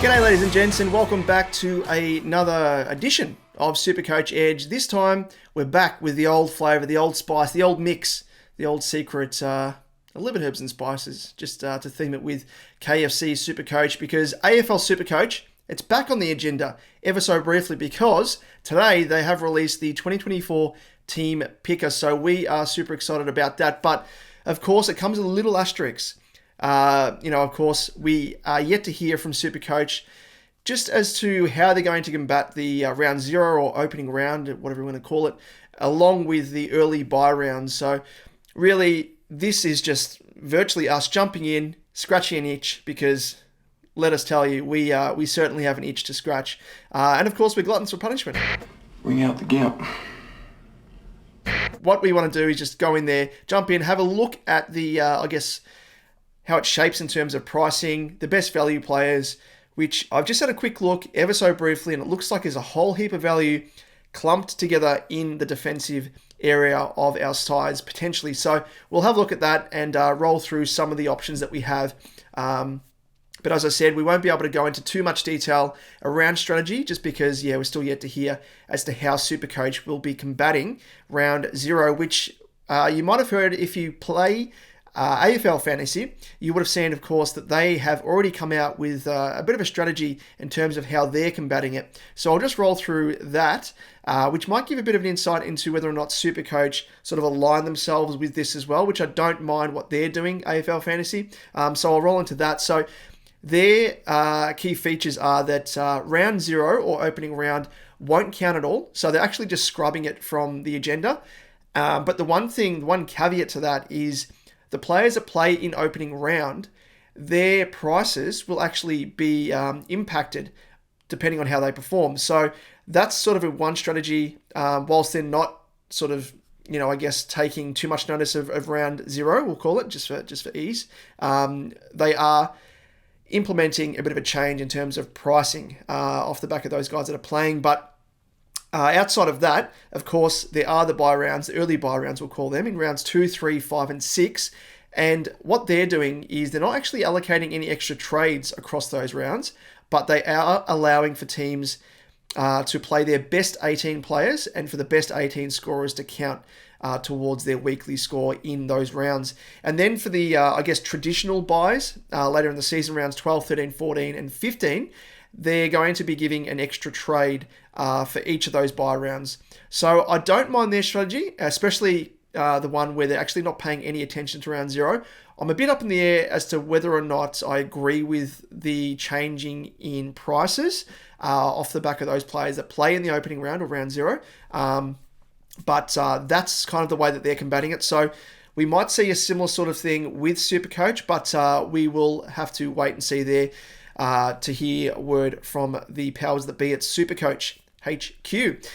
G'day ladies and gents, and welcome back to another edition of SuperCoach Edge. This time we're back with the old flavour, the old spice, the old mix, the old secret liver herbs and spices, just to theme it with KFC SuperCoach, because AFL SuperCoach, it's back on the agenda ever so briefly because today they have released the 2024 team picker, so we are super excited about that. But of course it comes with a little asterisk. Of course, we are yet to hear from SuperCoach just as to how they're going to combat the round zero or opening round, whatever you want to call it, along with the early bye rounds. So really, this is just virtually us jumping in, scratching an itch, because let us tell you, we certainly have an itch to scratch. And of course, we're gluttons for punishment. Bring out the gimp. What we want to do is just go in there, jump in, have a look at the, how it shapes in terms of pricing, the best value players, which I've just had a quick look ever so briefly, and it looks like there's a whole heap of value clumped together in the defensive area of our sides potentially. So we'll have a look at that and roll through some of the options that we have. But as I said, we won't be able to go into too much detail around strategy just because, we're still yet to hear as to how SuperCoach will be combating round zero, which you might have heard if you play AFL Fantasy, you would have seen, of course, that they have already come out with a bit of a strategy in terms of how they're combating it. So I'll just roll through that, which might give a bit of an insight into whether or not SuperCoach sort of align themselves with this as well, which I don't mind what they're doing, AFL Fantasy. So I'll roll into that. So their key features are that round zero or opening round won't count at all. So they're actually just scrubbing it from the agenda. But the one caveat to that is the players that play in opening round, their prices will actually be impacted depending on how they perform. So that's sort of one strategy, whilst they're not sort of, taking too much notice of round zero, we'll call it, just for ease. They are implementing a bit of a change in terms of pricing off the back of those guys that are playing. But outside of that, of course, there are the bye rounds, the early bye rounds, we'll call them, in rounds 2, 3, 5, and 6. And what they're doing is they're not actually allocating any extra trades across those rounds, but they are allowing for teams to play their best 18 players and for the best 18 scorers to count towards their weekly score in those rounds. And then for the, traditional buys later in the season, rounds 12, 13, 14, and 15, they're going to be giving an extra trade for each of those buy rounds. So I don't mind their strategy, especially the one where they're actually not paying any attention to round zero. I'm a bit up in the air as to whether or not I agree with the changing in prices off the back of those players that play in the opening round or round zero. But that's kind of the way that they're combating it. So we might see a similar sort of thing with SuperCoach, but we will have to wait and see there. To hear word from the powers that be at SuperCoach HQ.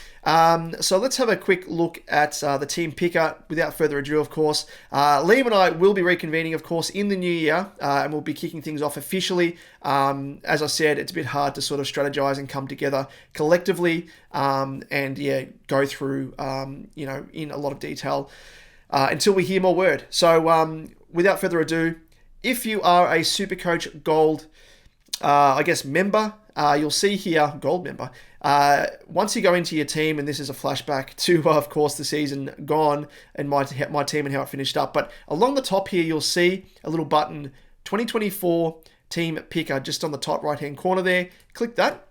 So let's have a quick look at the team picker. Without further ado, of course, Liam and I will be reconvening, of course, in the new year, and we'll be kicking things off officially. As I said, it's a bit hard to sort of strategize and come together collectively, and go through, in a lot of detail until we hear more word. So without further ado, if you are a SuperCoach Gold member, you'll see here, gold member, once you go into your team, and this is a flashback to, of course, the season gone and my team and how it finished up, but along the top here, you'll see a little button, 2024 team picker, just on the top right-hand corner there. Click that,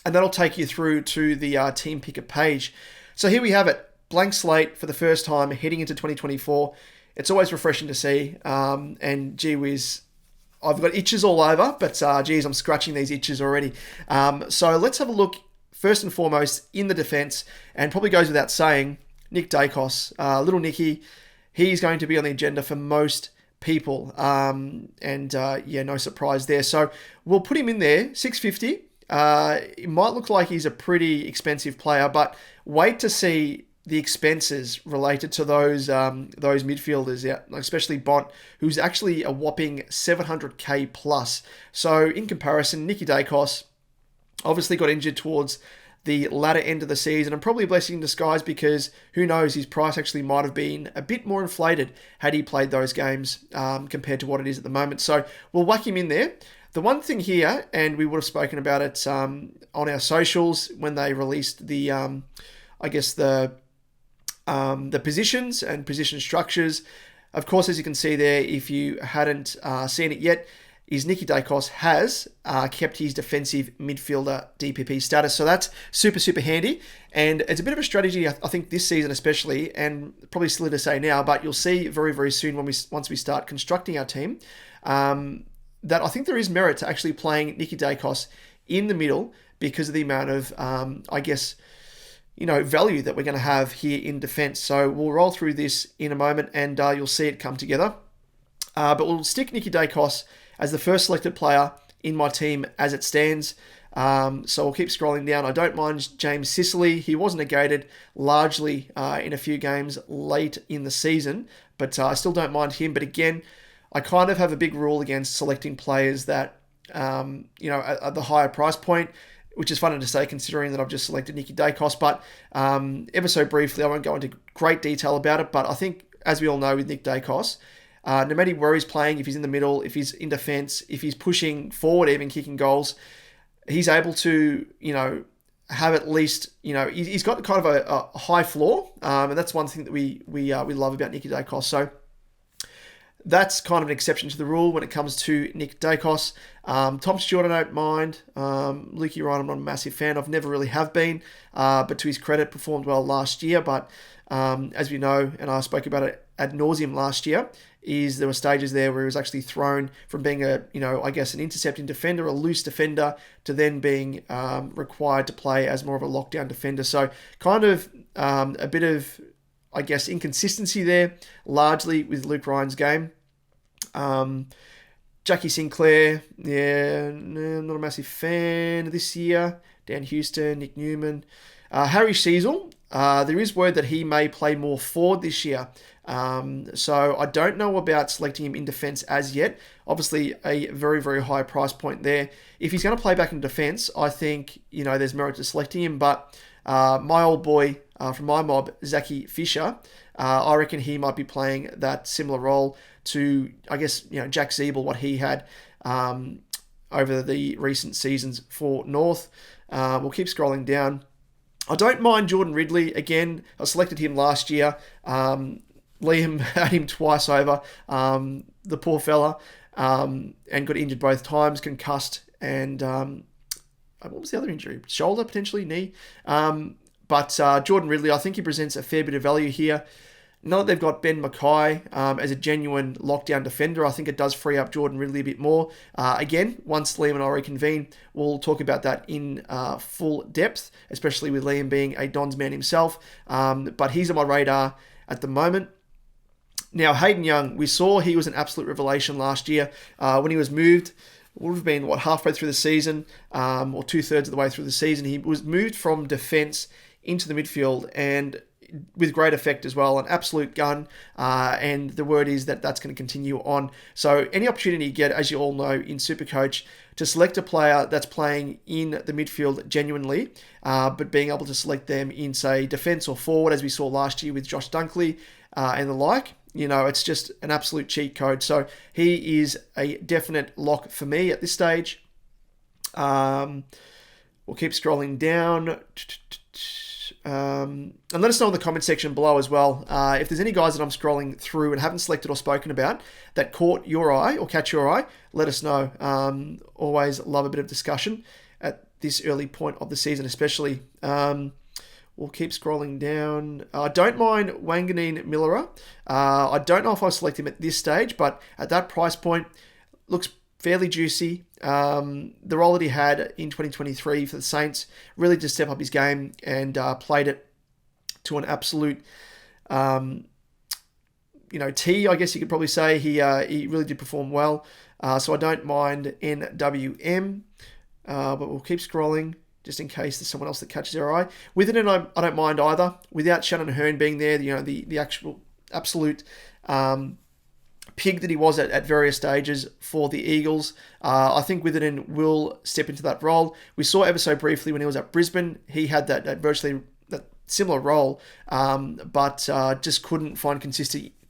and that'll take you through to the team picker page. So here we have it, blank slate for the first time heading into 2024. It's always refreshing to see, and gee whiz, I've got itches all over, but geez, I'm scratching these itches already. So let's have a look, first and foremost, in the defense, and probably goes without saying, Nick Dacos, little Nicky, he's going to be on the agenda for most people, no surprise there. So we'll put him in there, $650. It might look like he's a pretty expensive player, but wait to see the expenses related to those midfielders, especially Bont, who's actually a whopping $700K plus. So in comparison, Nicky Dacos obviously got injured towards the latter end of the season, and probably a blessing in disguise, because who knows, his price actually might have been a bit more inflated had he played those games compared to what it is at the moment. So we'll whack him in there. The one thing here, and we would have spoken about it on our socials when they released the, I guess the positions and position structures. Of course, as you can see there, if you hadn't seen it yet, is Nicky Dacos has kept his defensive midfielder DPP status. So that's super, super handy. And it's a bit of a strategy, I think, this season especially, and probably silly to say now, but you'll see very, very soon once we start constructing our team, that I think there is merit to actually playing Nicky Dacos in the middle because of the amount of, I guess, value that we're going to have here in defense. So we'll roll through this in a moment and you'll see it come together. But we'll stick Nicky Dacos as the first selected player in my team as it stands. So we'll keep scrolling down. I don't mind James Sicily. He was negated largely in a few games late in the season, but I still don't mind him. But again, I kind of have a big rule against selecting players that, at the higher price point, which is funny to say considering that I've just selected Nicky Dacos. But ever so briefly, I won't go into great detail about it, but I think, as we all know with Nick Dacos, no matter where he's playing, if he's in the middle, if he's in defence, if he's pushing forward, even kicking goals, he's able to, have at least, he's got kind of a high floor, and that's one thing that we love about Nicky Dacos. So that's kind of an exception to the rule when it comes to Nick Dacos. Tom Stewart, I don't mind. Lukey Ryan, I'm not a massive fan. I've never really have been, but to his credit, performed well last year. But as we know, and I spoke about it ad nauseum last year, is there were stages there where he was actually thrown from being an intercepting defender, a loose defender, to then being required to play as more of a lockdown defender. So kind of a bit of, I guess, inconsistency there, largely with Luke Ryan's game. Jackie Sinclair, not a massive fan this year. Dan Houston, Nick Newman. Harry Cecil, there is word that he may play more forward this year. So I don't know about selecting him in defence as yet. Obviously, a very, very high price point there. If he's going to play back in defence, I think, there's merit to selecting him. But my old boy from my mob, Zachy Fisher, I reckon he might be playing that similar role to, I guess, Jack Zeeble, what he had over the recent seasons for North. We'll keep scrolling down. I don't mind Jordan Ridley. Again, I selected him last year. Liam had him twice over, the poor fella, and got injured both times, concussed, and what was the other injury? Shoulder, potentially, knee. But Jordan Ridley, I think he presents a fair bit of value here. Now that they've got Ben Mackay as a genuine lockdown defender, I think it does free up Jordan Ridley a bit more. Again, once Liam and I reconvene, we'll talk about that in full depth, especially with Liam being a Dons man himself. But he's on my radar at the moment. Now, Hayden Young, we saw he was an absolute revelation last year when he was moved. Would have been, halfway through the season, or 2/3 of the way through the season. He was moved from defence into the midfield, and with great effect as well, an absolute gun, and the word is that that's going to continue on. So any opportunity you get, as you all know, in Supercoach, to select a player that's playing in the midfield genuinely, but being able to select them in, say, defence or forward, as we saw last year with Josh Dunkley and the like, it's just an absolute cheat code. So he is a definite lock for me at this stage. We'll keep scrolling down. And let us know in the comment section below as well if there's any guys that I'm scrolling through and haven't selected or spoken about that caught your eye or catch your eye. Let us know. Always love a bit of discussion at this early point of the season, especially. We'll keep scrolling down. I don't mind Wanganeen Millera. I don't know if I'll select him at this stage, but at that price point, looks fairly juicy. The role that he had in 2023 for the Saints really did step up his game and played it to an absolute, T, I guess you could probably say. He really did perform well. So I don't mind NWM, but we'll keep scrolling just in case there's someone else that catches their eye. With it, I don't mind either. Without Shannon Hearn being there, the actual absolute pig that he was at various stages for the Eagles, I think Witherden will step into that role. We saw ever so briefly when he was at Brisbane, he had that virtually that similar role, but just couldn't find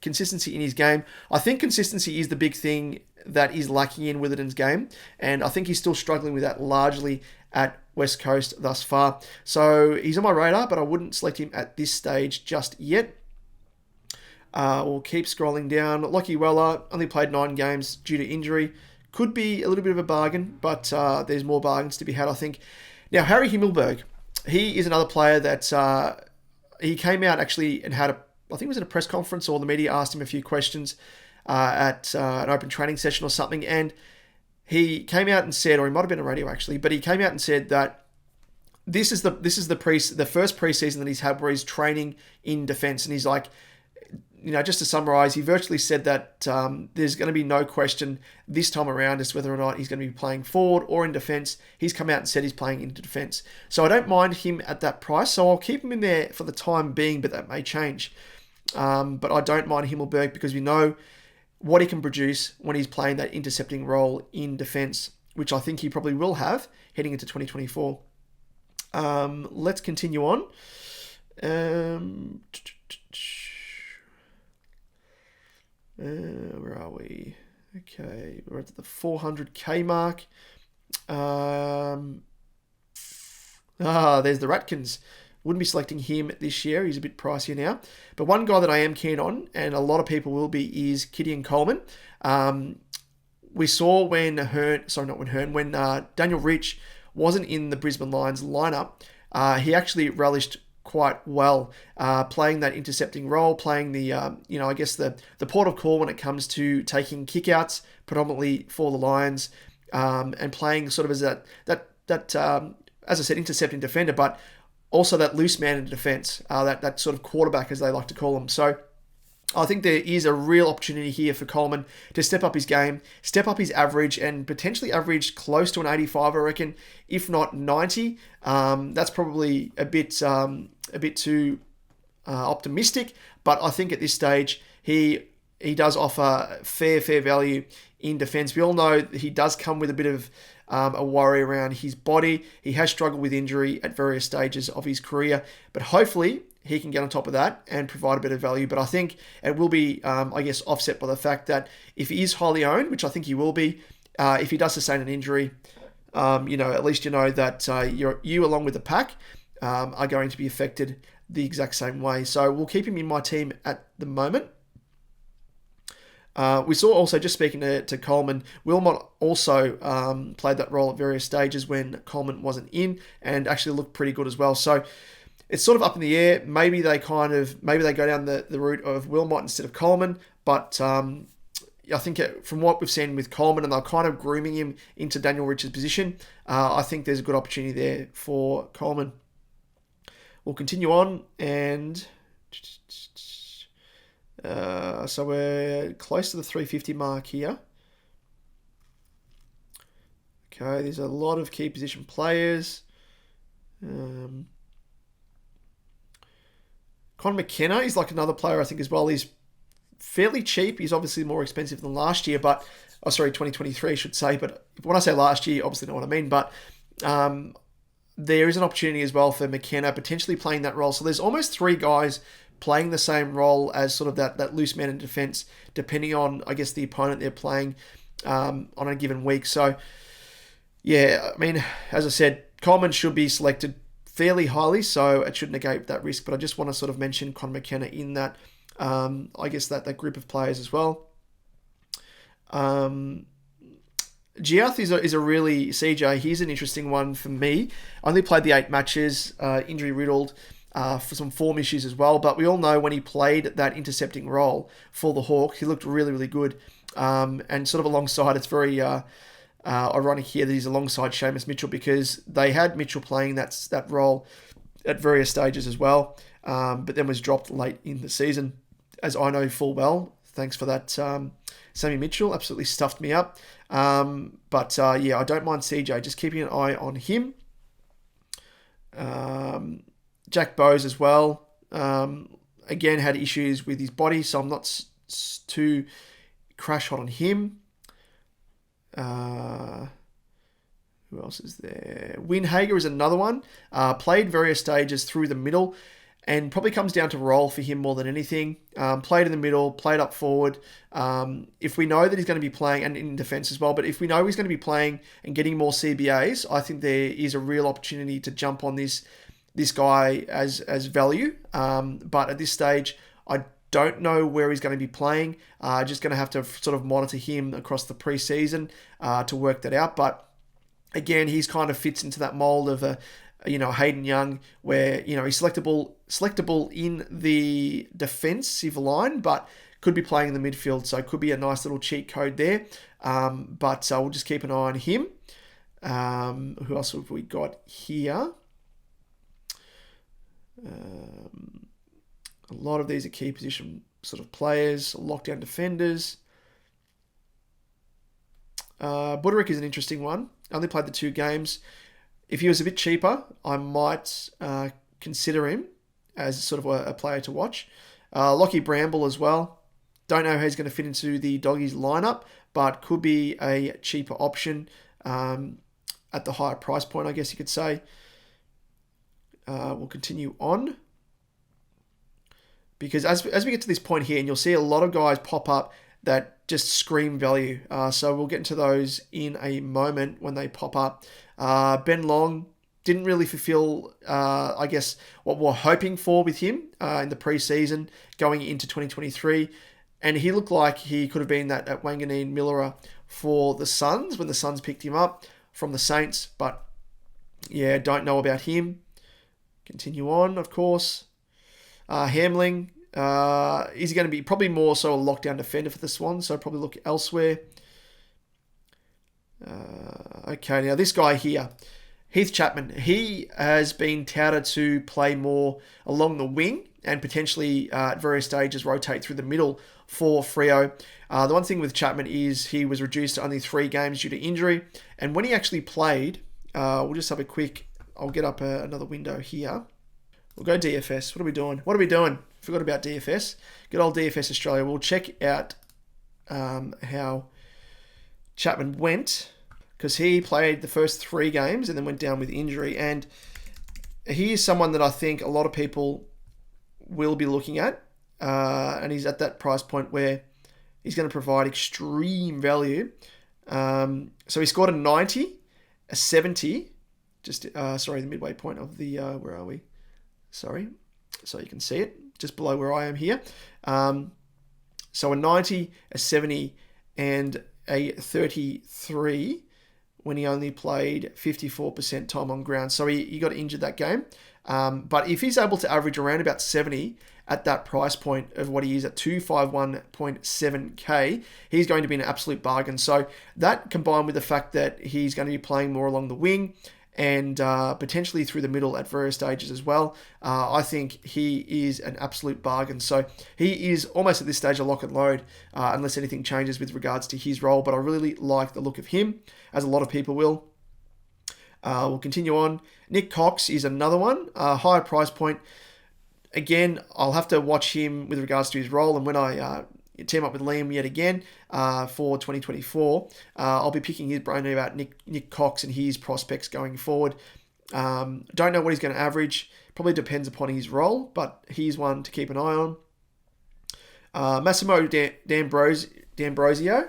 consistency in his game. I think consistency is the big thing that is lacking in Witherden's game, and I think he's still struggling with that largely at West Coast thus far. So he's on my radar, but I wouldn't select him at this stage just yet. We'll keep scrolling down. Lockie Weller only played 9 games due to injury. Could be a little bit of a bargain, but there's more bargains to be had, I think. Now, Harry Himmelberg, he is another player that he came out actually and had I think it was at a press conference, or the media asked him a few questions at an open training session or something, and he came out and said, or he might have been on radio actually, but he came out and said that this is the first preseason that he's had where he's training in defence, and he's like, just to summarise, he virtually said that there's going to be no question this time around as to whether or not he's going to be playing forward or in defence. He's come out and said he's playing into defence. So I don't mind him at that price, so I'll keep him in there for the time being, but that may change. But I don't mind Himmelberg because we know what he can produce when he's playing that intercepting role in defence, which I think he probably will have heading into 2024. Let's continue on. Where are we? Okay, we're at the 400k mark. There's the Ratkins. Wouldn't be selecting him this year. He's a bit pricier now. But one guy that I am keen on, and a lot of people will be, is Gideon Coleman. We saw when Daniel Rich wasn't in the Brisbane Lions lineup, he actually relished quite well, playing that intercepting role, playing the the port of call when it comes to taking kickouts, predominantly for the Lions, and playing sort of as as I said, intercepting defender, but also that loose man in defence, that sort of quarterback as they like to call him. So I think there is a real opportunity here for Coleman to step up his game, step up his average, and potentially average close to an 85, I reckon, if not 90. That's probably a bit too optimistic, but I think at this stage he does offer fair value in defence. We all know that he does come with a bit of a worry around his body. He has struggled with injury at various stages of his career, but hopefully he can get on top of that and provide a bit of value. But I think it will be, offset by the fact that if he is highly owned, which I think he will be, if he does sustain an injury, at least you know that you along with the pack are going to be affected the exact same way. So we'll keep him in my team at the moment. We saw also, just speaking to Coleman, Wilmot also played that role at various stages when Coleman wasn't in, and actually looked pretty good as well. So it's sort of up in the air. Maybe they go down the route of Wilmot instead of Coleman, but I think from what we've seen with Coleman, and they're kind of grooming him into Daniel Rich's position, I think there's a good opportunity there for Coleman. We'll continue on, and so we're close to the 350 mark here. Okay, there's a lot of key position players. Con McKenna is like another player, I think, as well. He's fairly cheap. He's obviously more expensive than last year, 2023, I should say. But when I say last year, obviously know what I mean. But there is an opportunity as well for McKenna potentially playing that role. So there's almost 3 guys playing the same role as sort of that loose man in defence, depending on, I guess, the opponent they're playing on a given week. So, yeah, I mean, as I said, Coleman should be selected fairly highly, so it should negate that risk. But I just want to sort of mention Con McKenna in that, I guess, that group of players as well. Giath is a really, CJ, he's an interesting one for me. Only played the 8 matches, injury riddled, for some form issues as well. But we all know when he played that intercepting role for the Hawks, he looked really, really good. And sort of alongside, it's very ironic here that he's alongside Seamus Mitchell, because they had Mitchell playing that role at various stages as well, but then was dropped late in the season, as I know full well. Thanks for that, Sammy Mitchell. Absolutely stuffed me up. I don't mind CJ. Just keeping an eye on him. Jack Bowes as well. Again, had issues with his body, so I'm not too crash hot on him. Who else is there? Winhager is another one. Played various stages through the middle. and probably comes down to role for him more than anything. Played in the middle, played up forward. If we know that he's going to be playing, and in defence as well, but if we know he's going to be playing and getting more CBAs, I think there is a real opportunity to jump on this guy as value. But at this stage, I don't know where he's going to be playing. Just going to have to sort of monitor him across the preseason to work that out. But again, he's kind of fits into that mold of a Hayden Young, where he's selectable in the defensive line, but could be playing in the midfield. So it could be a nice little cheat code there. But we'll just keep an eye on him. Who else have we got here? A lot of these are key position sort of players, lockdown defenders. Buderick is an interesting one. Only played the 2 games. If he was a bit cheaper, I might consider him as sort of a player to watch. Lockie Bramble as well. Don't know how he's going to fit into the Doggies lineup, but could be a cheaper option at the higher price point, I guess you could say. We'll continue on. Because as we get to this point here, and you'll see a lot of guys pop up that just scream value. So we'll get into those in a moment when they pop up. Ben Long didn't really fulfill, I guess, what we're hoping for with him in the preseason going into 2023. And he looked like he could have been that at Wanganeen Miller for the Suns when the Suns picked him up from the Saints. But yeah, don't know about him. Continue on, of course. Hamling, is he going to be probably more so a lockdown defender for the Swans, so probably look elsewhere. Okay, now this guy here, Heath Chapman, he has been touted to play more along the wing and potentially at various stages rotate through the middle for Freo. The one thing with Chapman is he was reduced to only 3 games due to injury, and when he actually played, we'll just have a quick, I'll get up another window here. We'll go DFS. What are we doing? Forgot about DFS. Good old DFS Australia. We'll check out how Chapman went, because he played the first 3 games and then went down with injury. And he is someone that I think a lot of people will be looking at. And he's at that price point where he's going to provide extreme value. So he scored a 90, a 70, the midway point of the, where are we? Sorry, so you can see it, just below where I am here. So a 90, a 70, and a 33 when he only played 54% time on ground. So he got injured that game. But if he's able to average around about 70 at that price point of what he is at 251.7k, he's going to be an absolute bargain. So that combined with the fact that he's going to be playing more along the wing and potentially through the middle at various stages as well, I think he is an absolute bargain. So he is almost at this stage a lock and load unless anything changes with regards to his role. But I really like the look of him, as a lot of people will. We'll continue on. Nick Cox is another one, higher price point. Again, I'll have to watch him with regards to his role, and when I team up with Liam yet again for 2024, I'll be picking his brain about Nick Cox and his prospects going forward. Don't know what he's going to average. Probably depends upon his role, but he's one to keep an eye on. Massimo D'Ambrosio.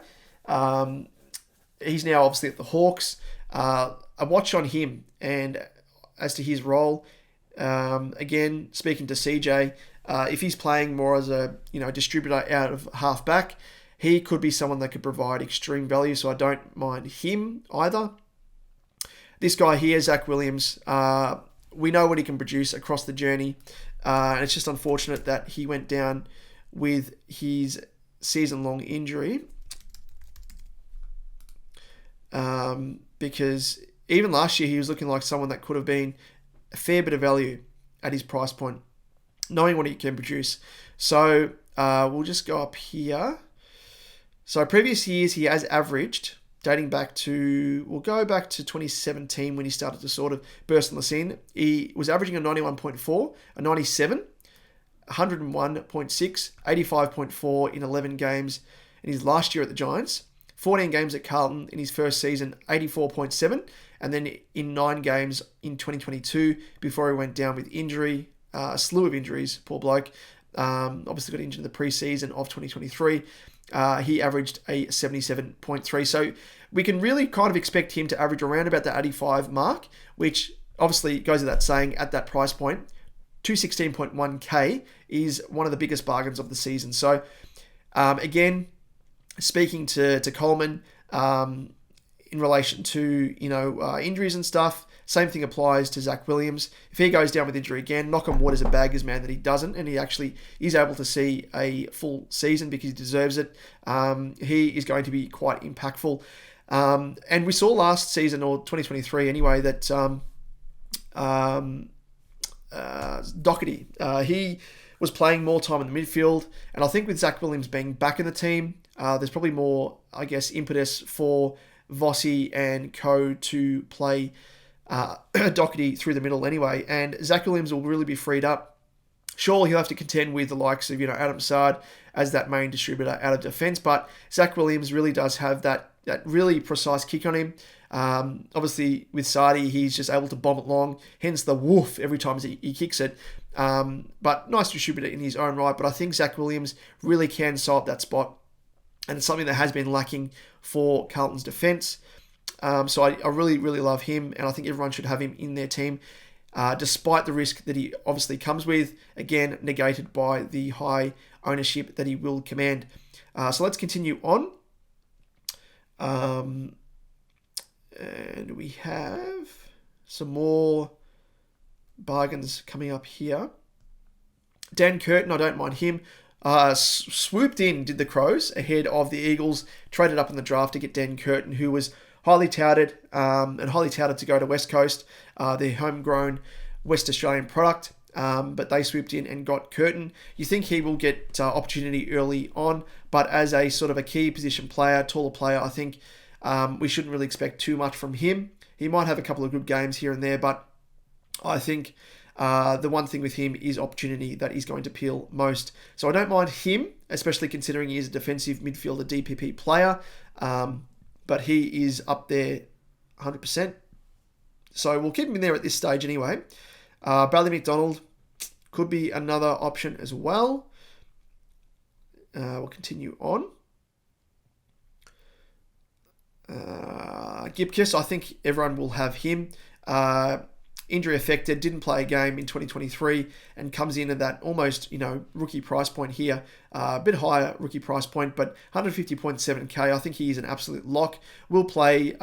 He's now obviously at the Hawks. A watch on him, and as to his role, again, speaking to CJ, if he's playing more as a distributor out of half back, he could be someone that could provide extreme value, so I don't mind him either. This guy here, Zach Williams, we know what he can produce across the journey, and it's just unfortunate that he went down with his season-long injury, because even last year he was looking like someone that could have been a fair bit of value at his price point, knowing what he can produce. So we'll just go up here. So previous years he has averaged, dating back to, we'll go back to 2017 when he started to sort of burst on the scene. He was averaging a 91.4, a 97, 101.6, 85.4 in 11 games in his last year at the Giants. 14 games at Carlton in his first season, 84.7, and then in 9 games in 2022 before he went down with injury, a slew of injuries, poor bloke. Obviously got injured in the preseason of 2023. He averaged a 77.3. So we can really kind of expect him to average around about the 85 mark, which obviously goes without saying at that price point. 216.1k is one of the biggest bargains of the season. So again, speaking to Coleman in relation to injuries and stuff, same thing applies to Zach Williams. If he goes down with injury again, knock on wood as a baggers man that he doesn't, and he actually is able to see a full season because he deserves it. He is going to be quite impactful. And we saw last season, or 2023 anyway, that Doherty, he was playing more time in the midfield, and I think with Zach Williams being back in the team, there's probably more, I guess, impetus for Vossi and co to play Doherty through the middle anyway, and Zach Williams will really be freed up. Sure, he'll have to contend with the likes of Adam Sard as that main distributor out of defence, but Zach Williams really does have that really precise kick on him. Obviously, with Sardi, he's just able to bomb it long, hence the woof every time he kicks it. But nice distributor in his own right, but I think Zach Williams really can solve that spot, and it's something that has been lacking for Carlton's defence. So I really, really love him, and I think everyone should have him in their team, despite the risk that he obviously comes with, again, negated by the high ownership that he will command. So let's continue on. And we have some more bargains coming up here. Dan Curtin, I don't mind him. Swooped in, did the Crows, ahead of the Eagles, traded up in the draft to get Dan Curtin, who was highly touted to go to West Coast, their homegrown West Australian product. But they swooped in and got Curtin. You think he will get opportunity early on, but as a sort of a key position player, taller player, I think we shouldn't really expect too much from him. He might have a couple of good games here and there, but I think the one thing with him is opportunity that is going to appeal most. So I don't mind him, especially considering he is a defensive midfielder DPP player, but he is up there 100%. So we'll keep him in there at this stage anyway. Bradley McDonald could be another option as well. We'll continue on. Gibkiss, I think everyone will have him. Injury affected, didn't play a game in 2023, and comes in at that almost, rookie price point here. A bit higher rookie price point, but 150.7k. I think he is an absolute lock. Will play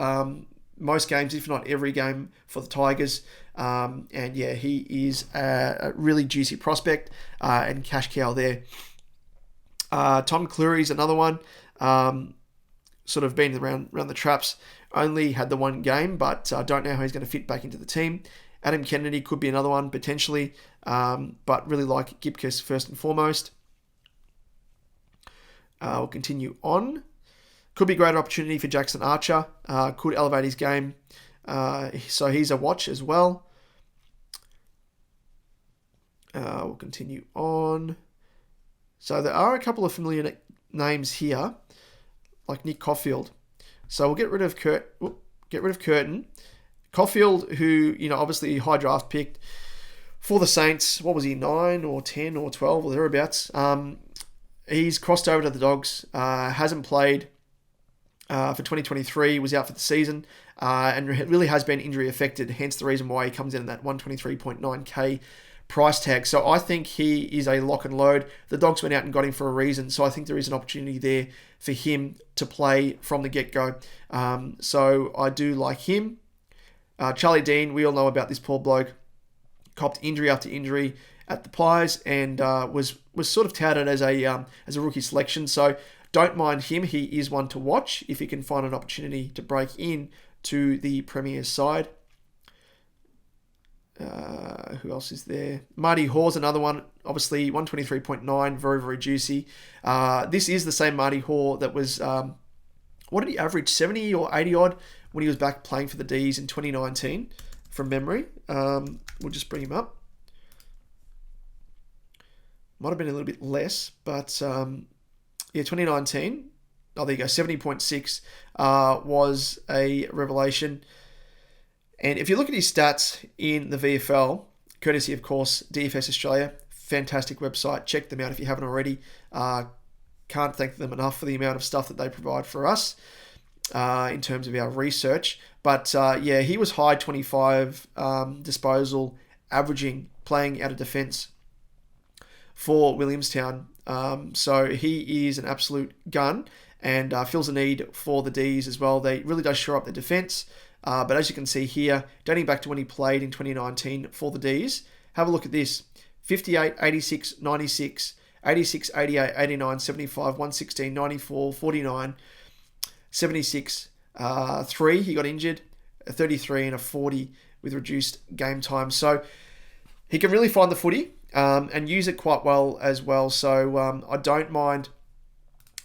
most games, if not every game, for the Tigers. And yeah, he is a really juicy prospect and cash cow there. Tom Cleary's another one. Sort of been around the traps. Only had the one game, but don't know how he's going to fit back into the team. Adam Kennedy could be another one, potentially. But really like Gibkiss first and foremost. We'll continue on. Could be a great opportunity for Jackson Archer. Could elevate his game. So he's a watch as well. We'll continue on. So there are a couple of familiar names here, like Nick Caulfield. So we'll get rid of Curtin. Caulfield, who, obviously high draft pick for the Saints. What was he, 9 or 10 or 12 or thereabouts? He's crossed over to the Dogs. Hasn't played for 2023. Was out for the season. And really has been injury affected. Hence the reason why he comes in at that 123.9k price tag. So I think he is a lock and load. The Dogs went out and got him for a reason. So I think there is an opportunity there for him to play from the get-go. So I do like him. Charlie Dean, we all know about this poor bloke. Copped injury after injury at the Pies and was sort of touted as a rookie selection. So don't mind him. He is one to watch if he can find an opportunity to break in to the Premier's side. Who else is there? Marty Hawes, another one. Obviously, 123.9, very, very juicy. This is the same Marty Haw that was, what did he average? 70 or 80 odd when he was back playing for the D's in 2019, from memory. We'll just bring him up. Might have been a little bit less, but 2019. Oh, there you go. 70.6 was a revelation. And if you look at his stats in the VFL, courtesy, of course, DFS Australia. Fantastic website. Check them out if you haven't already. Can't thank them enough for the amount of stuff that they provide for us in terms of our research. But he was high 25 disposal, playing out of defence for Williamstown. So he is an absolute gun and fills a need for the Ds as well. They really does shore up their defence. But as you can see here, dating back to when he played in 2019 for the Ds, have a look at this. 58, 86, 96, 86, 88, 89, 75, 116, 94, 49, 76, 3. He got injured, a 33 and a 40 with reduced game time. So he can really find the footy and use it quite well as well. So I don't mind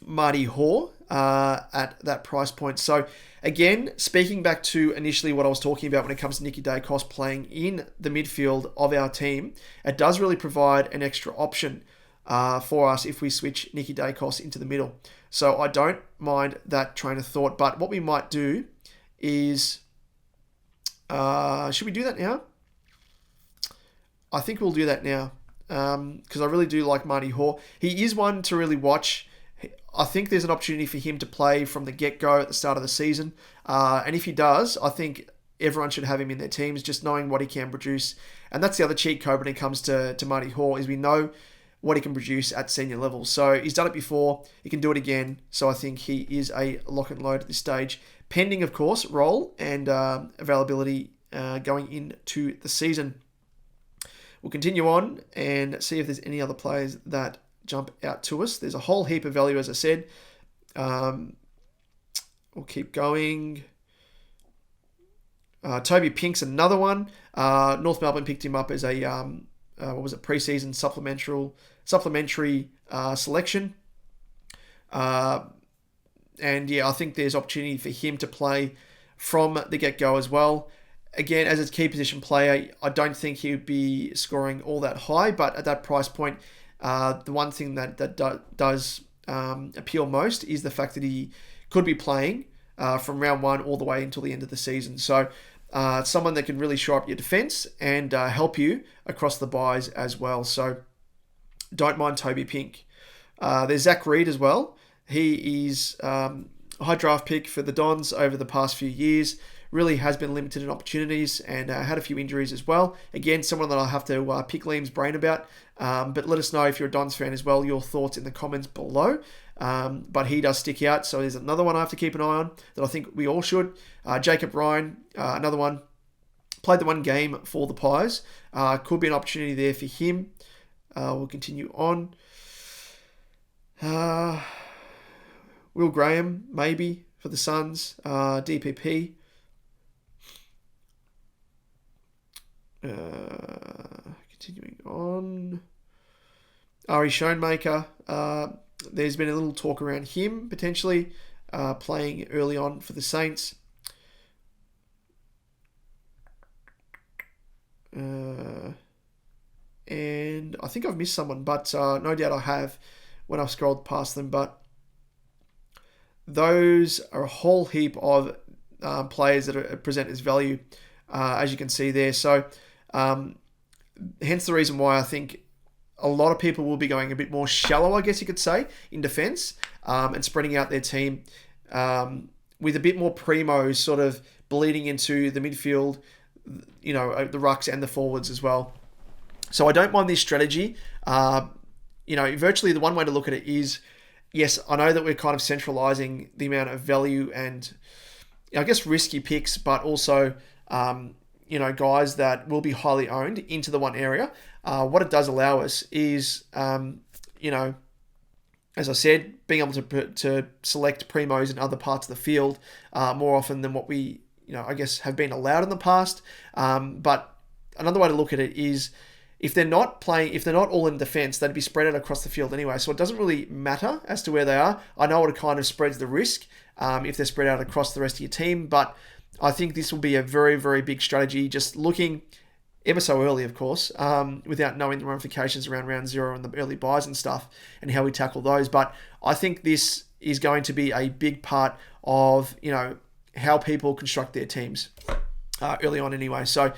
Marty Hoare at that price point. So again, speaking back to initially what I was talking about when it comes to Nicky Dacos playing in the midfield of our team, it does really provide an extra option for us if we switch Nicky Dacos into the middle. So I don't mind that train of thought. But what we might do is, should we do that now? I think we'll do that now because I really do like Marty Hoare. He is one to really watch. I think there's an opportunity for him to play from the get-go at the start of the season. And if he does, I think everyone should have him in their teams, just knowing what he can produce. And that's the other cheat code when it comes to Marty Hoare, is we know what he can produce at senior level. So he's done it before. He can do it again. So I think he is a lock and load at this stage, pending, of course, role and availability going into the season. We'll continue on and see if there's any other players that jump out to us. There's a whole heap of value, as I said. We'll keep going. Toby Pink's another one. North Melbourne picked him up as a pre-season supplementary selection. And I think there's opportunity for him to play from the get-go as well. Again, as a key position player, I don't think he would be scoring all that high, but at that price point, the one thing that does appeal most is the fact that he could be playing from round 1 all the way until the end of the season. So someone that can really shore up your defence and help you across the buys as well. So don't mind Toby Pink. There's Zach Reed as well. He is a high draft pick for the Dons over the past few years. Really has been limited in opportunities and had a few injuries as well. Again, someone that I'll have to pick Liam's brain about. But let us know if you're a Dons fan as well, your thoughts in the comments below. But he does stick out. So there's another one I have to keep an eye on that I think we all should. Jacob Ryan, another one. Played the one game for the Pies. Could be an opportunity there for him. We'll continue on. Will Graham, maybe, for the Suns. DPP. Continuing on. Ari Schoenmaker. There's been a little talk around him potentially playing early on for the Saints. And I think I've missed someone, but no doubt I have when I've scrolled past them. But those are a whole heap of players that present as value, as you can see there. So hence the reason why I think a lot of people will be going a bit more shallow, I guess you could say, in defence and spreading out their team with a bit more primos sort of bleeding into the midfield, the rucks and the forwards as well. So I don't mind this strategy. Virtually the one way to look at it is, yes, I know that we're kind of centralising the amount of value and, I guess, risky picks, but also guys that will be highly owned into the one area. What it does allow us is, as I said, being able to select primos in other parts of the field more often than what we, I guess, have been allowed in the past. But another way to look at it is, if they're not all in defence, they'd be spread out across the field anyway. So it doesn't really matter as to where they are. I know it kind of spreads the risk if they're spread out across the rest of your team, but I think this will be a very, very big strategy, just looking ever so early, of course, without knowing the ramifications around round 0 and the early buys and stuff and how we tackle those. But I think this is going to be a big part of, how people construct their teams. early on anyway. So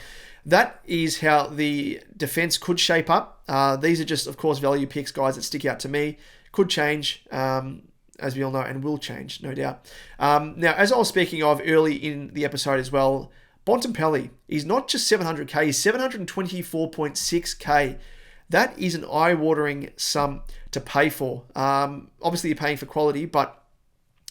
that is how the defense could shape up. These are just, of course, value picks, guys, that stick out to me. Could change, as we all know, and will change, no doubt. Now, as I was speaking of early in the episode as well, Bontempelli is not just 700k, he's 724.6k. That is an eye-watering sum to pay for. Obviously, you're paying for quality, but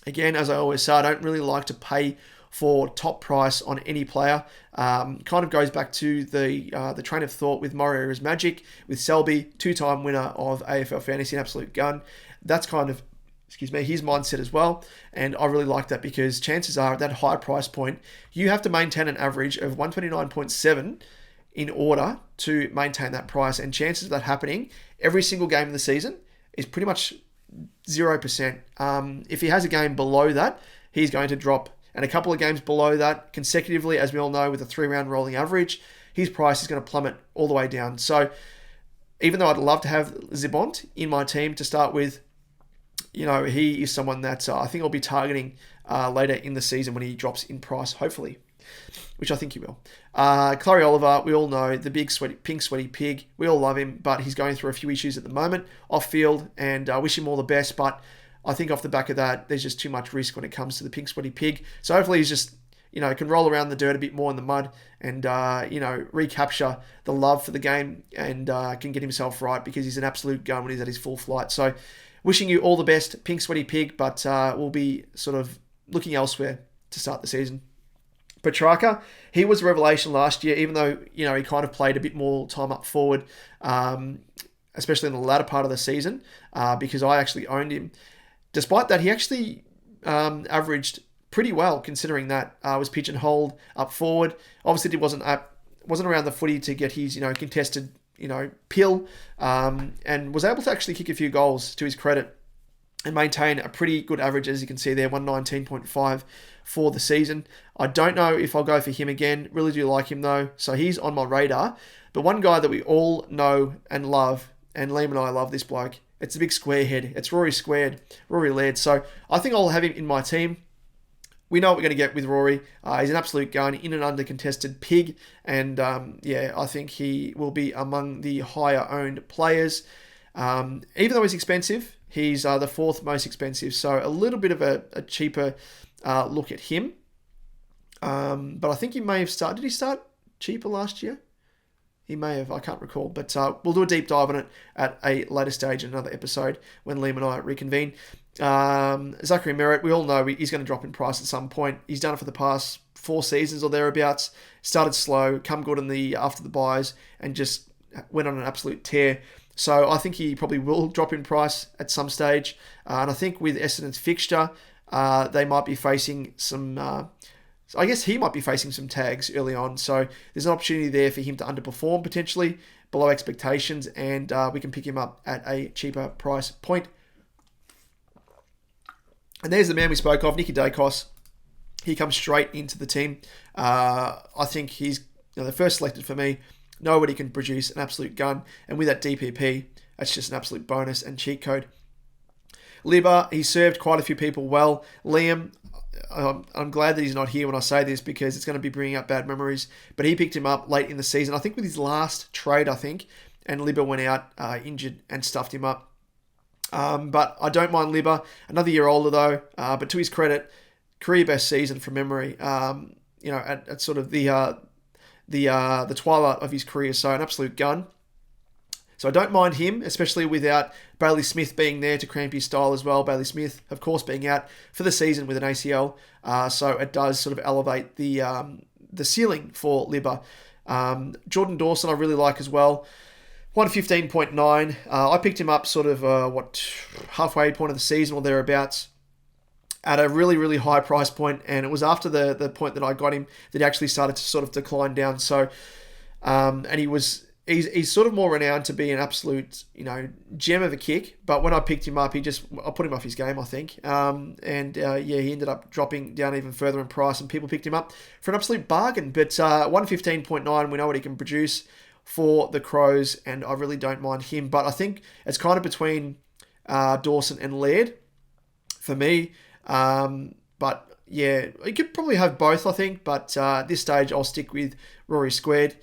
again, as I always say, I don't really like to pay for top price on any player. Kind of goes back to the train of thought with Morio's Magic, with Selby, 2-time winner of AFL Fantasy, an absolute gun. That's kind of, his mindset as well. And I really like that because chances are at that high price point, you have to maintain an average of 129.7 in order to maintain that price. And chances of that happening every single game of the season is pretty much 0%. If he has a game below that, he's going to drop. And a couple of games below that consecutively, as we all know, with a 3-round rolling average, his price is going to plummet all the way down. So even though I'd love to have Zibont in my team to start with, he is someone that I think I'll be targeting later in the season when he drops in price, hopefully, which I think he will. Clary Oliver, we all know, the big pink sweaty pig. We all love him, but he's going through a few issues at the moment off field, and I wish him all the best, but I think off the back of that, there's just too much risk when it comes to the pink sweaty pig. So hopefully he's just, can roll around the dirt a bit more in the mud and, recapture the love for the game and can get himself right because he's an absolute gun when he's at his full flight. So wishing you all the best, pink sweaty pig, but we'll be sort of looking elsewhere to start the season. Petrarca, he was a revelation last year, even though, he kind of played a bit more time up forward, especially in the latter part of the season, because I actually owned him. Despite that, he actually averaged pretty well, considering that was pigeonholed up forward. Obviously, it wasn't around the footy to get his contested pill, and was able to actually kick a few goals to his credit and maintain a pretty good average, as you can see there, 119.5 for the season. I don't know if I'll go for him again. Really do like him though, so he's on my radar. But one guy that we all know and love, and Liam and I love this bloke. It's a big square head. It's Rory Squared, Rory Laird. So I think I'll have him in my team. We know what we're going to get with Rory. He's an absolute gun, in and under contested pig. And I think he will be among the higher owned players. Even though he's expensive, he's the 4th most expensive. So a little bit of a cheaper look at him. But I think he may have started. Did he start cheaper last year? He may have, I can't recall. But we'll do a deep dive on it at a later stage in another episode when Liam and I reconvene. Zachary Merritt, we all know he's going to drop in price at some point. He's done it for the past 4 seasons or thereabouts. Started slow, come good after the buys, and just went on an absolute tear. So I think he probably will drop in price at some stage. And I think with Essendon's fixture, they might be facing some... I guess he might be facing some tags early on. So there's an opportunity there for him to underperform potentially below expectations, and we can pick him up at a cheaper price point. And there's the man we spoke of, Nicky Dacos. He comes straight into the team. I think he's the first selected for me. Know what he can produce, an absolute gun. And with that DPP, that's just an absolute bonus and cheat code. Libba, he served quite a few people well. Liam, I'm glad that he's not here when I say this because it's going to be bringing up bad memories. But he picked him up late in the season, I think with his last trade, and Libba went out injured and stuffed him up. But I don't mind Libba. Another year older though, but to his credit, career best season from memory. At sort of the twilight of his career, so an absolute gun. So I don't mind him, especially without Bailey Smith being there to cramp his style as well. Bailey Smith, of course, being out for the season with an ACL, so it does sort of elevate the ceiling for Libba. Jordan Dawson I really like as well. 115.9. I picked him up sort of halfway point of the season or thereabouts at a really, really high price point, and it was after the point that I got him that he actually started to sort of decline down. So, and he's sort of more renowned to be an absolute, gem of a kick. But when I picked him up, I put him off his game, I think. He ended up dropping down even further in price, and people picked him up for an absolute bargain. But 115.9, we know what he can produce for the Crows, and I really don't mind him. But I think it's kind of between Dawson and Laird for me. But yeah, you could probably have both, I think, but at this stage, I'll stick with Rory squared.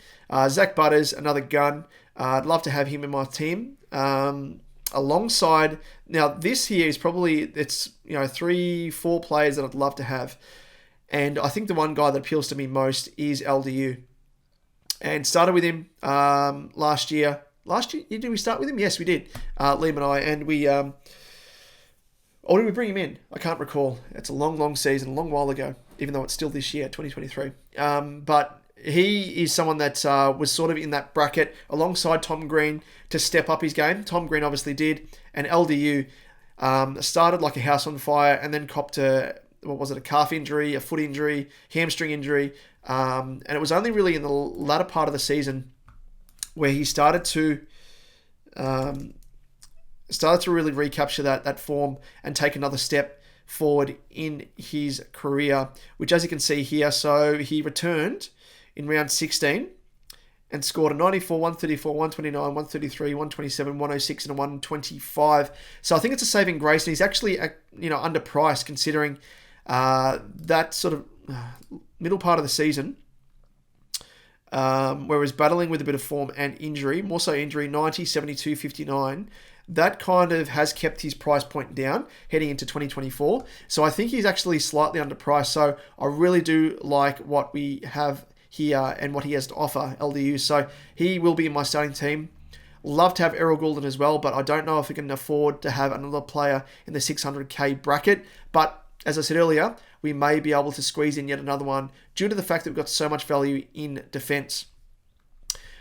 Zach Butters, another gun. I'd love to have him in my team. Alongside, now this here is probably, it's 3-4 players that I'd love to have. And I think the one guy that appeals to me most is LDU. And started with him last year. Last year, did we start with him? Yes, we did. Liam and I. And we, or did we bring him in? I can't recall. It's a long, long season, a long while ago, even though it's still this year, 2023. But he is someone that was sort of in that bracket alongside Tom Green to step up his game. Tom Green obviously did. And LDU started like a house on fire and then copped a calf injury, a foot injury, hamstring injury. And it was only really in the latter part of the season where he started to really recapture that form and take another step forward in his career, which, as you can see here, so he returned in round 16 and scored a 94, 134, 129, 133, 127, 106, and a 125. So I think it's a saving grace, and he's actually underpriced considering that sort of middle part of the season, where he was battling with a bit of form and injury, more so injury, 90, 72, 59. That kind of has kept his price point down heading into 2024. So I think he's actually slightly underpriced. So I really do like what we have here and what he has to offer, LDU. So he will be in my starting team. Love to have Errol Goulden as well, but I don't know if we can afford to have another player in the 600k bracket. But as I said earlier, we may be able to squeeze in yet another one due to the fact that we've got so much value in defence.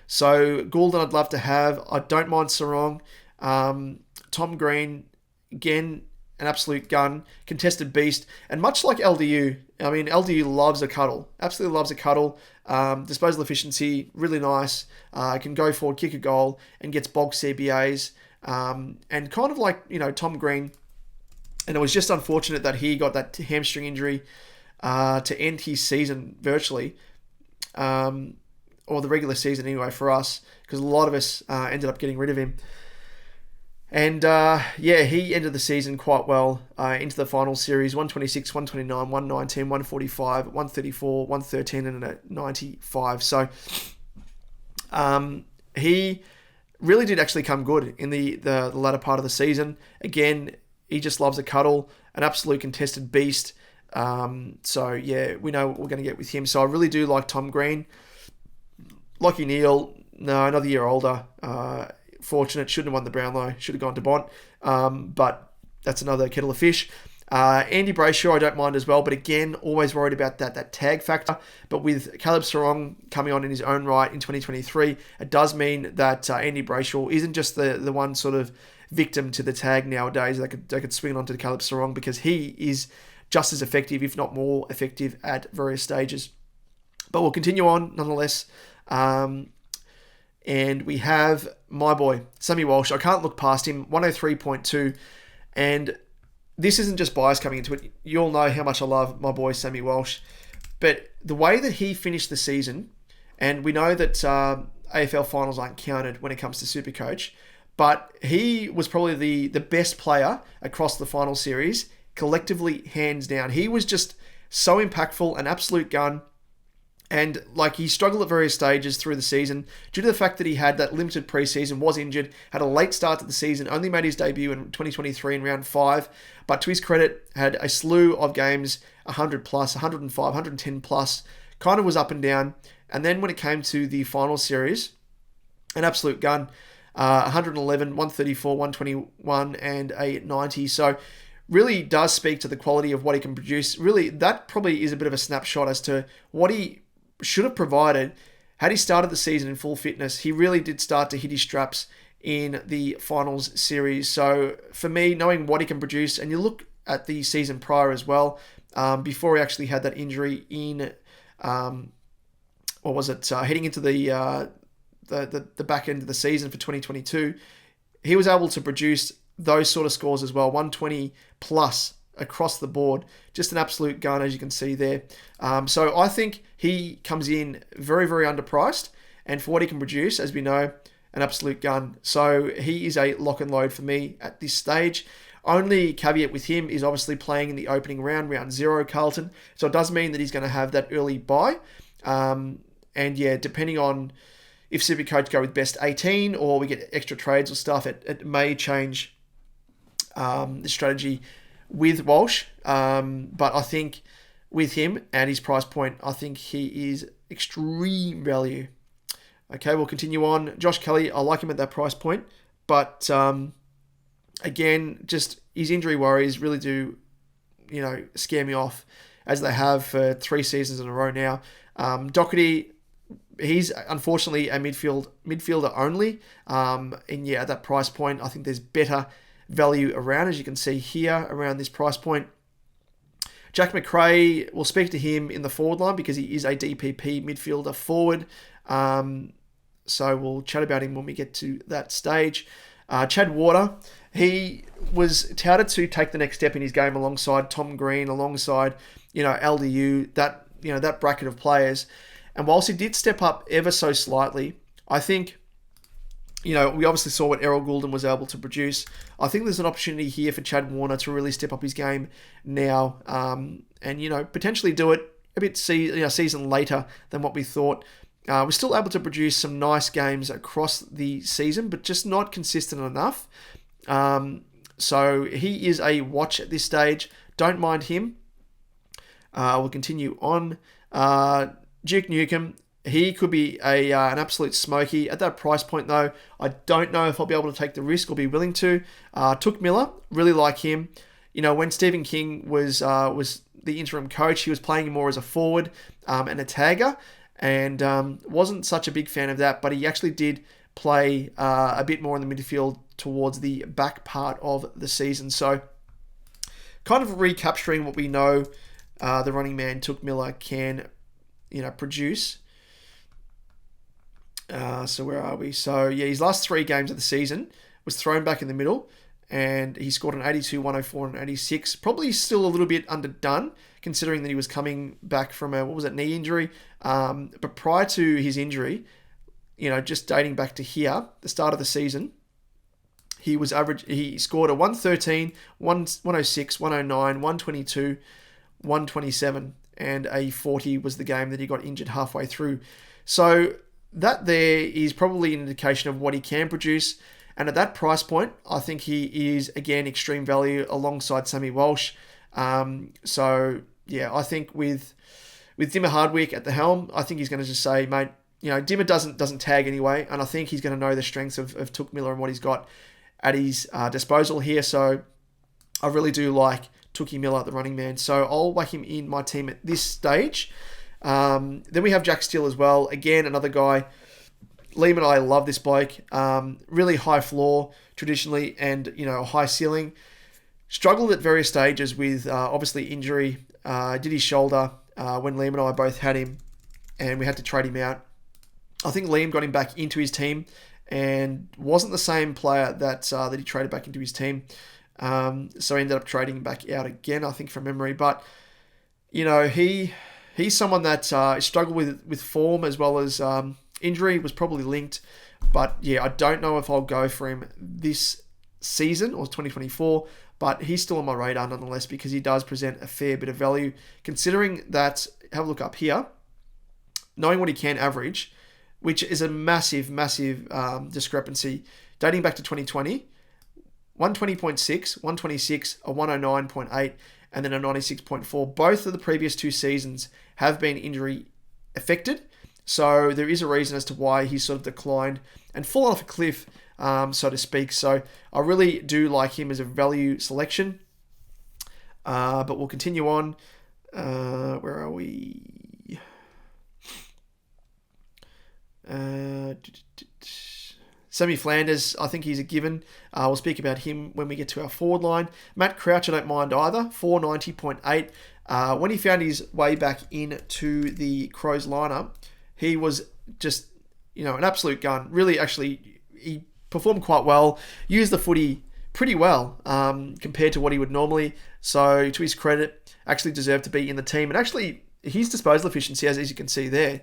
So Goulden I'd love to have. I don't mind Sarong. Tom Green, again, an absolute gun, contested beast, and much like LDU, I mean, LDU loves a cuddle, absolutely loves a cuddle. Disposal efficiency, really nice, can go forward, kick a goal, and gets bulk CBAs, and kind of like, Tom Green, and it was just unfortunate that he got that hamstring injury to end his season virtually, or the regular season anyway for us, because a lot of us ended up getting rid of him. And he ended the season quite well into the final series, 126, 129, 119, 145, 134, 113, and a 95. So he really did actually come good in the latter part of the season. Again, he just loves a cuddle, an absolute contested beast. We know what we're going to get with him. So I really do like Tom Green. Lockie Neal, no, another year older. Fortunate, shouldn't have won the Brownlow, should have gone to Bont, but that's another kettle of fish. Andy Brayshaw I don't mind as well, but again, always worried about that tag factor. But with Caleb Sarong coming on in his own right in 2023, it does mean that Andy Brayshaw isn't just the one sort of victim to the tag nowadays. They could swing on to Caleb Sarong because he is just as effective, if not more effective, at various stages. But we'll continue on nonetheless. And we have my boy, Sammy Walsh. I can't look past him, 103.2. And this isn't just bias coming into it. You all know how much I love my boy, Sammy Walsh. But the way that he finished the season, and we know that AFL finals aren't counted when it comes to Supercoach, but he was probably the best player across the final series, collectively, hands down. He was just so impactful, an absolute gun. And he struggled at various stages through the season due to the fact that he had that limited preseason, was injured, had a late start to the season, only made his debut in 2023 in round 5. But to his credit, had a slew of games, 100 plus, 105, 110 plus, kind of was up and down. And then when it came to the final series, an absolute gun, 111, 134, 121, and a 90. So really does speak to the quality of what he can produce. Really, that probably is a bit of a snapshot as to what he should have provided had he started the season in full fitness. He really did start to hit his straps in the finals series. So for me, knowing what he can produce, and you look at the season prior as well, before he actually had that injury in, heading into the back end of the season for 2022, he was able to produce those sort of scores as well, 120 plus across the board. Just an absolute gun, as you can see there. So I think he comes in very, very underpriced, and for what he can produce, as we know, an absolute gun. So he is a lock and load for me at this stage. Only caveat with him is obviously playing in the opening round 0, Carlton. So it does mean that he's going to have that early bye. And yeah, depending on if Supercoach go with best 18 or we get extra trades or stuff, it may change the strategy with Walsh. But I think with him and his price point, I think he is extreme value. Okay, we'll continue on. Josh Kelly, I like him at that price point. But again, just his injury worries really do, scare me off as they have for 3 seasons in a row now. Doherty, he's unfortunately a midfielder only. And yeah, at that price point, I think there's better value around, as you can see here, around this price point. Jack McRae, we'll speak to him in the forward line because he is a DPP midfielder forward. So we'll chat about him when we get to that stage. Chad Warder, he was touted to take the next step in his game alongside Tom Green, alongside, LDU, that bracket of players. And whilst he did step up ever so slightly, I think, we obviously saw what Errol Goulden was able to produce. I think there's an opportunity here for Chad Warner to really step up his game now, and, potentially do it a bit season later than what we thought. We're still able to produce some nice games across the season, but just not consistent enough. So he is a watch at this stage. Don't mind him. We'll continue on. Duke Nukem, he could be an absolute smoky. At that price point, though, I don't know if I'll be able to take the risk or be willing to. Took Miller, really like him. When Stephen King was the interim coach, he was playing more as a forward and a tagger, and wasn't such a big fan of that, but he actually did play a bit more in the midfield towards the back part of the season. So kind of recapturing what we know the running man Took Miller can produce. So where are we? So yeah, his last 3 games of the season was thrown back in the middle, and he scored an 82, 104, and 86. Probably still a little bit underdone, considering that he was coming back from a knee injury. But prior to his injury, just dating back to here, the start of the season, he scored a 113, 106, 109, 122, 127, and a 40 was the game that he got injured halfway through. So that there is probably an indication of what he can produce. And at that price point, I think he is, again, extreme value alongside Sammy Walsh. So, yeah, I think with Dimmer Hardwick at the helm, I think he's going to just say, mate, Dimmer doesn't tag anyway, and I think he's going to know the strengths of Took Miller and what he's got at his disposal here. So I really do like Tookie Miller, the running man. So I'll whack him in my team at this stage. Then we have Jack Steele as well. Again, another guy. Liam and I love this bloke. Really high floor traditionally, and high ceiling. Struggled at various stages with obviously injury. Did his shoulder when Liam and I both had him, and we had to trade him out. I think Liam got him back into his team, and wasn't the same player that he traded back into his team. So he ended up trading him back out again, I think, from memory. But he's someone that struggled with form as well as injury, was probably linked. But yeah, I don't know if I'll go for him this season or 2024, but he's still on my radar nonetheless, because he does present a fair bit of value, considering that, have a look up here, knowing what he can average, which is a massive discrepancy dating back to 2020, 120.6, 126, a 109.8, and then a 96.4. Both of the previous 2 seasons have been injury affected. So there is a reason as to why he's sort of declined and fallen off a cliff, so to speak. So I really do like him as a value selection. But we'll continue on. Where are we? Sammy Flanders, I think he's a given. We'll speak about him when we get to our forward line. Matt Crouch, I don't mind either. 490.8. When he found his way back into the Crows lineup, he was just, an absolute gun. Really, actually, he performed quite well. Used the footy pretty well compared to what he would normally. So, to his credit, actually deserved to be in the team. And actually, his disposal efficiency, as you can see there,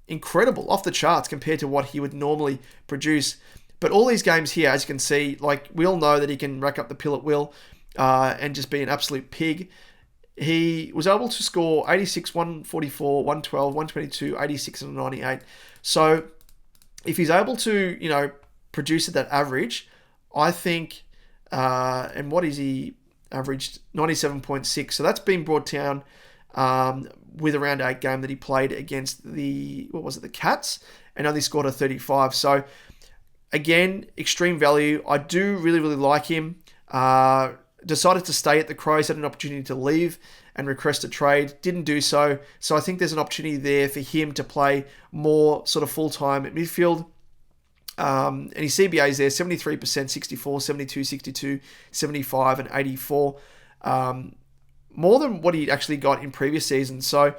incredible, off the charts compared to what he would normally produce. But all these games here, as you can see, like we all know that he can rack up the pill at will and just be an absolute pig. He was able to score 86, 144, 112, 122, 86 and 98. So if he's able to, produce at that average, I think, and what is he averaged? 97.6. So that's been brought down with a round 8 game that he played against the Cats, and only scored a 35. So again, extreme value. I do really, really like him. Decided to stay at the Crows, had an opportunity to leave and request a trade. Didn't do so. So I think there's an opportunity there for him to play more sort of full-time at midfield. And his CBA is there, 73%, 64, 72, 62, 75, and 84. More than what he actually got in previous seasons. So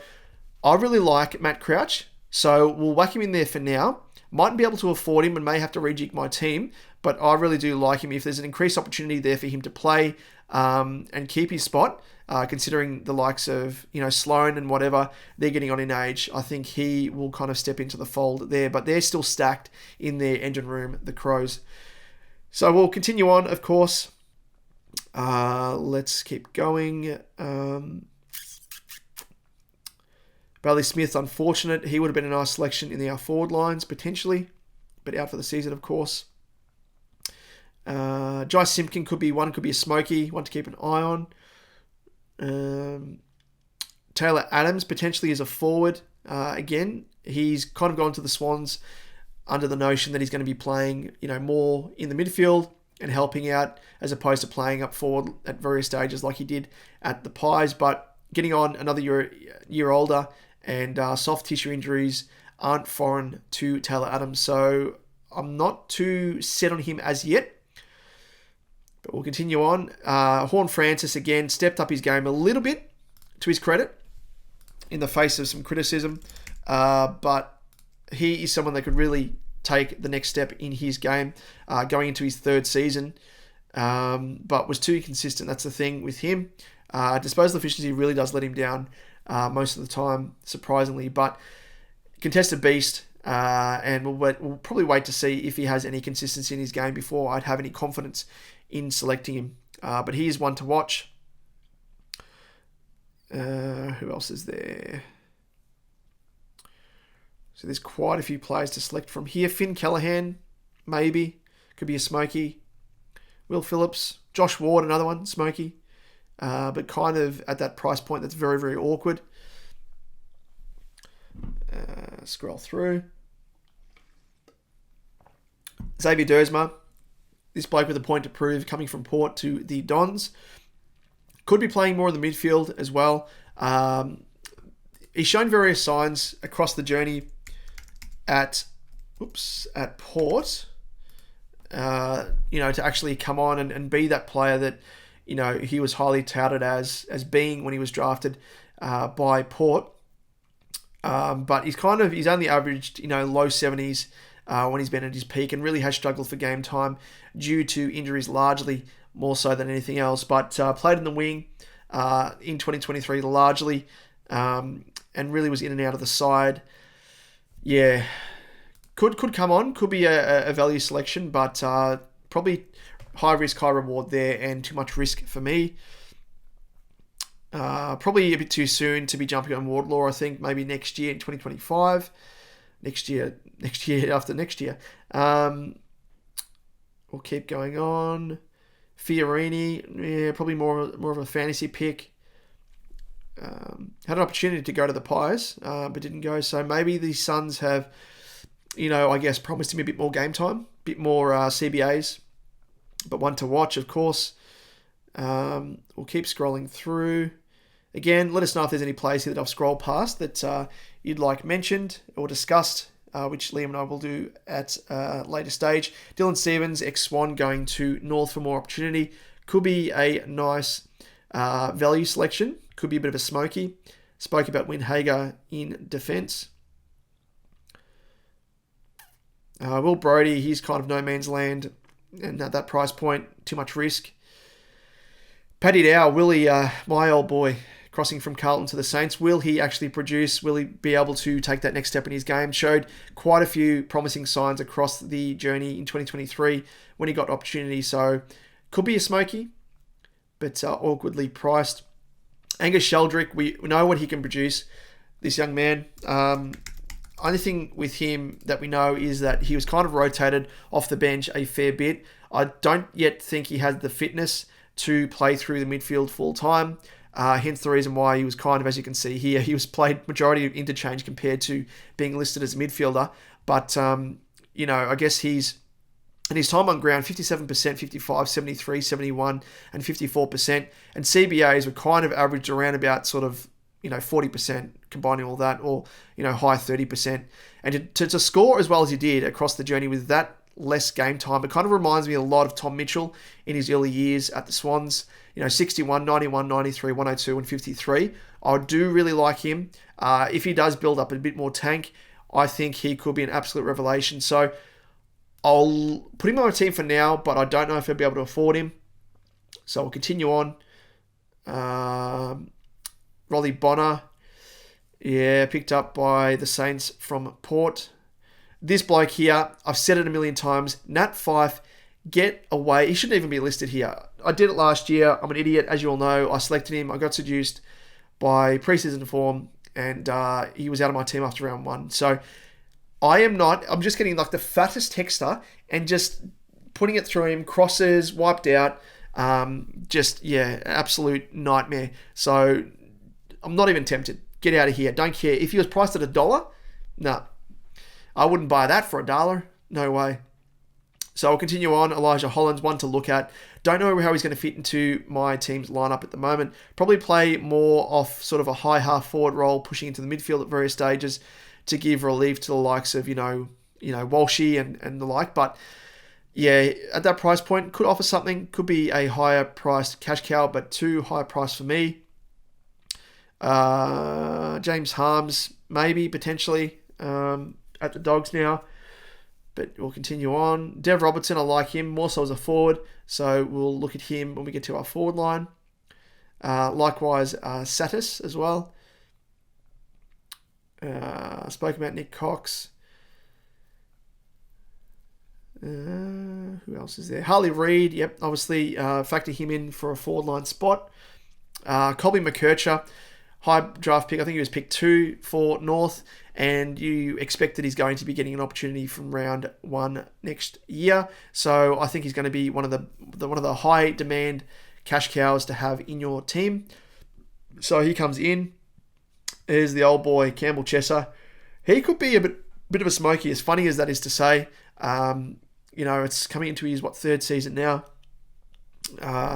I really like Matt Crouch. So we'll whack him in there for now. Mightn't be able to afford him and may have to rejig my team, but I really do like him. If there's an increased opportunity there for him to play and keep his spot, considering the likes of Sloan and whatever, they're getting on in age, I think he will kind of step into the fold there. But they're still stacked in their engine room, the Crows. So we'll continue on, of course. Let's keep going. Bailey Smith, unfortunate. He would have been a nice selection in our forward lines, potentially, but out for the season, of course. Jai Simpkin could be a smoky, one to keep an eye on. Taylor Adams potentially is a forward. Again, he's kind of gone to the Swans under the notion that he's going to be playing, more in the midfield and helping out as opposed to playing up forward at various stages like he did at the Pies. But getting on another year older, and soft tissue injuries aren't foreign to Taylor Adams. So I'm not too set on him as yet. But we'll continue on. Horn Francis, again, stepped up his game a little bit, to his credit, in the face of some criticism. But he is someone that could really take the next step in his game, going into his 3rd season. But was too consistent. That's the thing with him. Disposal efficiency really does let him down most of the time, surprisingly. But contested beast, and we'll probably wait to see if he has any consistency in his game before I'd have any confidence in selecting him. But he is one to watch. Who else is there? So there's quite a few players to select from here. Finn Callaghan, maybe. Could be a smoky. Will Phillips. Josh Ward, another one, smoky. But kind of at that price point that's very, very awkward. Scroll through. Xavier Dersma. This bloke with a point to prove, coming from Port to the Dons. Could be playing more in the midfield as well. He's shown various signs across the journey at Port. To actually come on and be that player that, he was highly touted as being when he was drafted by Port. But he's only averaged, low 70s when he's been at his peak, and really has struggled for game time due to injuries largely, more so than anything else. But played in the wing in 2023 largely, and really was in and out of the side. Yeah, could come on, could be a value selection, but probably high risk, high reward there, and too much risk for me. Probably a bit too soon to be jumping on Wardlaw. I think maybe next year in 2025. Next year after next year. We'll keep going on. Fiorini, probably more of a fantasy pick. Had an opportunity to go to the Pies, but didn't go. So maybe the Suns have, I guess, promised him a bit more game time, a bit more CBAs, but one to watch, of course. We'll keep scrolling through. Again, let us know if there's any plays here that I've scrolled past that you'd like mentioned or discussed, which Liam and I will do at a later stage. Dylan Stevens, ex-Swan, going to North for more opportunity. Could be a nice value selection. Could be a bit of a smoky. Spoke about Windhager in defence. Will Brodie, he's kind of no man's land. And at that price point, too much risk. Paddy Dow, Willie, my old boy. crossing from Carlton to the Saints. Will he actually produce? Will he be able to take that next step in his game? Showed quite a few promising signs across the journey in 2023 when he got opportunity. So could be a smoky, but awkwardly priced. Angus Sheldrick, we know what he can produce, this young man. Only thing with him that we know is that he was kind of rotated off the bench a fair bit. I don't yet think he has the fitness to play through the midfield full time. Hence the reason why he was kind of, as you can see here, he was played majority of interchange compared to being listed as a midfielder. But, I guess he's, in his time on ground, 57%, 55, 73, 71, and 54%. And CBAs were kind of averaged around about sort of, 40%, combining all that, or, high 30%. And to score as well as he did across the journey with that less game time, it kind of reminds me a lot of Tom Mitchell in his early years at the Swans. 61, 91, 93, 102, and 53. I do really like him. If he does build up a bit more tank, I think he could be an absolute revelation. So I'll put him on my team for now, but I don't know if I'll be able to afford him. So we'll continue on. Rolly Bonner, picked up by the Saints from Port. This bloke here, I've said it a million times, Nat Fyfe, get away. He shouldn't even be listed here. I did it last year. I'm an idiot, as you all know. I selected him. I got seduced by preseason form, and he was out of my team after round 1. So I'm just getting like the fattest texter and just putting it through him, crosses, wiped out. Absolute nightmare. So I'm not even tempted. Get out of here. Don't care. If he was priced at $1, no. I wouldn't buy that for $1. No way. So I'll continue on. Elijah Holland's one to look at. Don't know how he's going to fit into my team's lineup at the moment. Probably play more off sort of a high half forward role, pushing into the midfield at various stages to give relief to the likes of, Walshy and the like. But yeah, at that price point, could offer something. Could be a higher priced cash cow, but too high price for me. James Harms, maybe, potentially, at the Dogs now. But we'll continue on. Dev Robertson, I like him more so as a forward. So we'll look at him when we get to our forward line. Likewise, Satis as well. I spoke about Nick Cox. Who else is there? Harley Reid, yep, obviously factor him in for a forward line spot. Colby McKercher, high draft pick. I think he was pick 2 for North, and you expect that he's going to be getting an opportunity from round 1 next year. So I think he's going to be one of the high demand cash cows to have in your team. So he comes in. Here's the old boy Campbell Chesser. He could be a bit of a smoky, as funny as that is to say. It's coming into his third season now.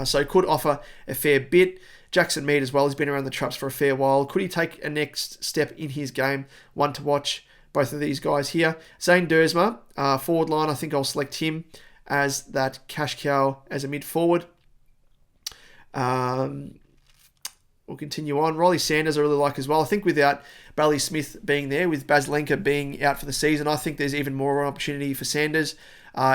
So could offer a fair bit. Jackson Mead as well. He's been around the traps for a fair while. Could he take a next step in his game? One to watch. Both of these guys here. Zane Dersma, forward line. I think I'll select him as that cash cow as a mid forward. We'll continue on. Rolly Sanders I really like as well. I think without Bailey Smith being there, with Baz Lenker being out for the season, I think there's even more opportunity for Sanders.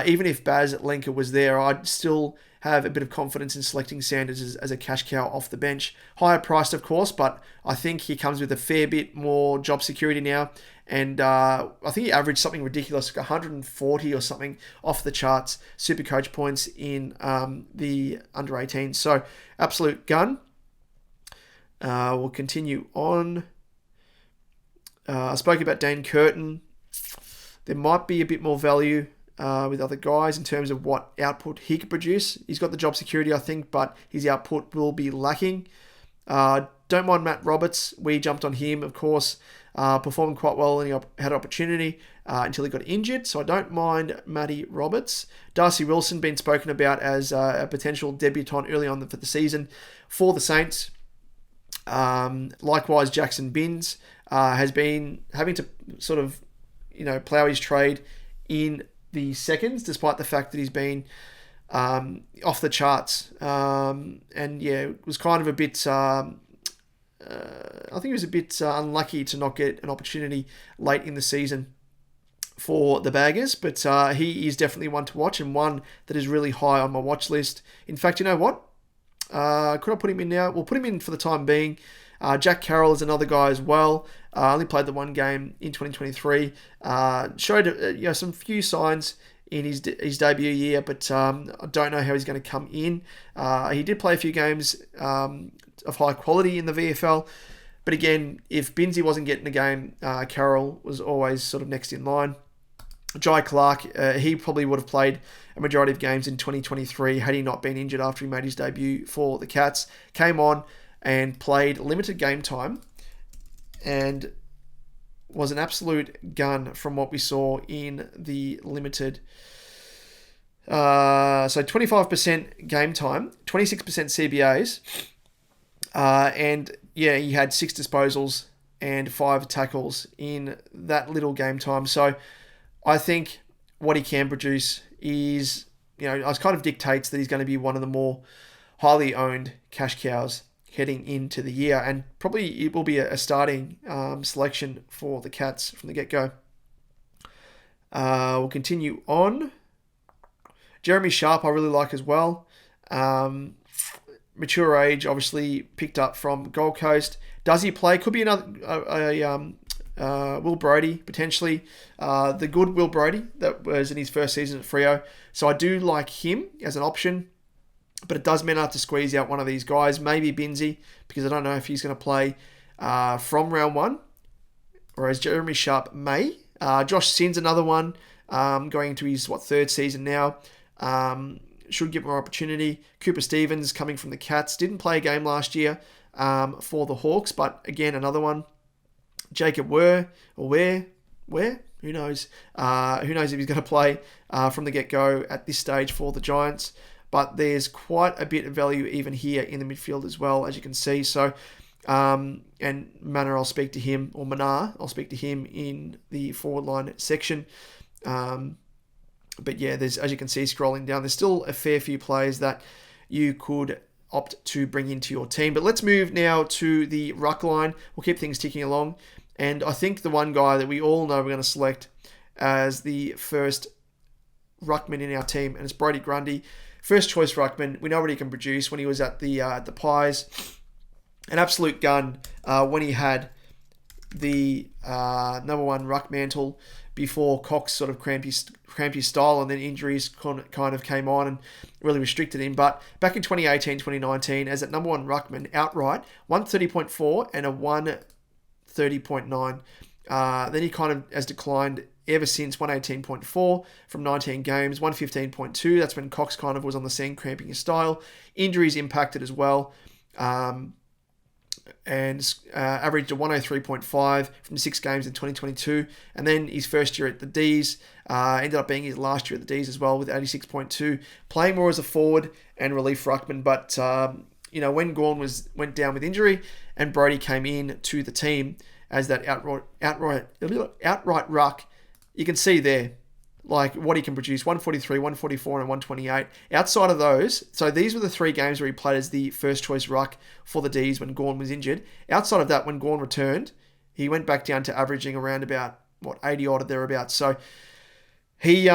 Even if Baz Lenker was there, I'd still have a bit of confidence in selecting Sanders as a cash cow off the bench. Higher priced, of course, but I think he comes with a fair bit more job security now. And I think he averaged something ridiculous, like 140 or something off the charts, SuperCoach points in the under 18. So, absolute gun. We'll continue on. I spoke about Dane Curtin. There might be a bit more value with other guys in terms of what output he could produce. He's got the job security, I think, but his output will be lacking. Don't mind Matt Roberts. We jumped on him, of course, performing quite well, and he had an opportunity until he got injured. So I don't mind Matty Roberts. Darcy Wilson been spoken about as a potential debutant early on for the season for the Saints. Likewise, Jackson Binns has been having to sort of, plough his trade in the seconds, despite the fact that he's been off the charts. It was kind of a bit. I think he was a bit unlucky to not get an opportunity late in the season for the Baggers, but he is definitely one to watch and one that is really high on my watch list. In fact, you know what? Could I put him in now? We'll put him in for the time being. Jack Carroll is another guy as well. Only played the one game in 2023. Showed some few signs in his debut year, but I don't know how he's going to come in. He did play a few games of high quality in the VFL, but again, if Binsey wasn't getting the game, Carroll was always sort of next in line. Jai Clark, he probably would have played a majority of games in 2023 had he not been injured after he made his debut for the Cats. Came on and played limited game time and was an absolute gun from what we saw in the limited. So 25% game time, 26% CBAs, and yeah, he had 6 disposals and 5 tackles in that little game time. So I think what he can produce is, it kind of dictates that he's going to be one of the more highly owned cash cows heading into the year, and probably it will be a starting selection for the Cats from the get-go. We'll continue on. Jeremy Sharp I really like as well. Mature age, obviously picked up from Gold Coast. Does he play? Could be another Will Brodie, potentially. The good Will Brodie that was in his first season at Freo. So I do like him as an option, but it does mean I have to squeeze out one of these guys. Maybe Binsey, because I don't know if he's going to play from round 1, whereas Jeremy Sharp may. Josh Sin's another one, going into his, 3rd season now. Should get more opportunity. Cooper Stevens coming from the Cats. Didn't play a game last year for the Hawks, but again, another one. Jacob Ware? Who knows? Who knows if he's going to play from the get-go at this stage for the Giants. But there's quite a bit of value even here in the midfield as well, as you can see. So, and Manar, I'll speak to him in the forward line section. But yeah, there's, as you can see, scrolling down, there's still a fair few players that you could opt to bring into your team. But let's move now to the ruck line. We'll keep things ticking along. And I think the one guy that we all know we're going to select as the first ruckman in our team, and it's Brodie Grundy. First choice ruckman. We know what he can produce when he was at the Pies. An absolute gun when he had the number 1 ruck mantle before Cox sort of cramped his style, and then injuries kind of came on and really restricted him. But back in 2018, 2019, as that number 1 ruckman outright, 130.4 and a 130.9. Then he kind of has declined ever since, 118.4 from 19 games, 115.2. That's when Cox kind of was on the scene, cramping his style. Injuries impacted as well. And averaged a 103.5 from 6 games in 2022. And then his first year at the Ds, ended up being his last year at the Ds as well with 86.2, playing more as a forward and relief ruckman. But, when Gawn went down with injury and Brodie came in to the team as that outright ruck, you can see there, like what he can produce, 143, 144, and 128. Outside of those, so these were the 3 games where he played as the first choice ruck for the Ds when Gawn was injured. Outside of that, when Gawn returned, he went back down to averaging around about, 80 odd or thereabouts. So he's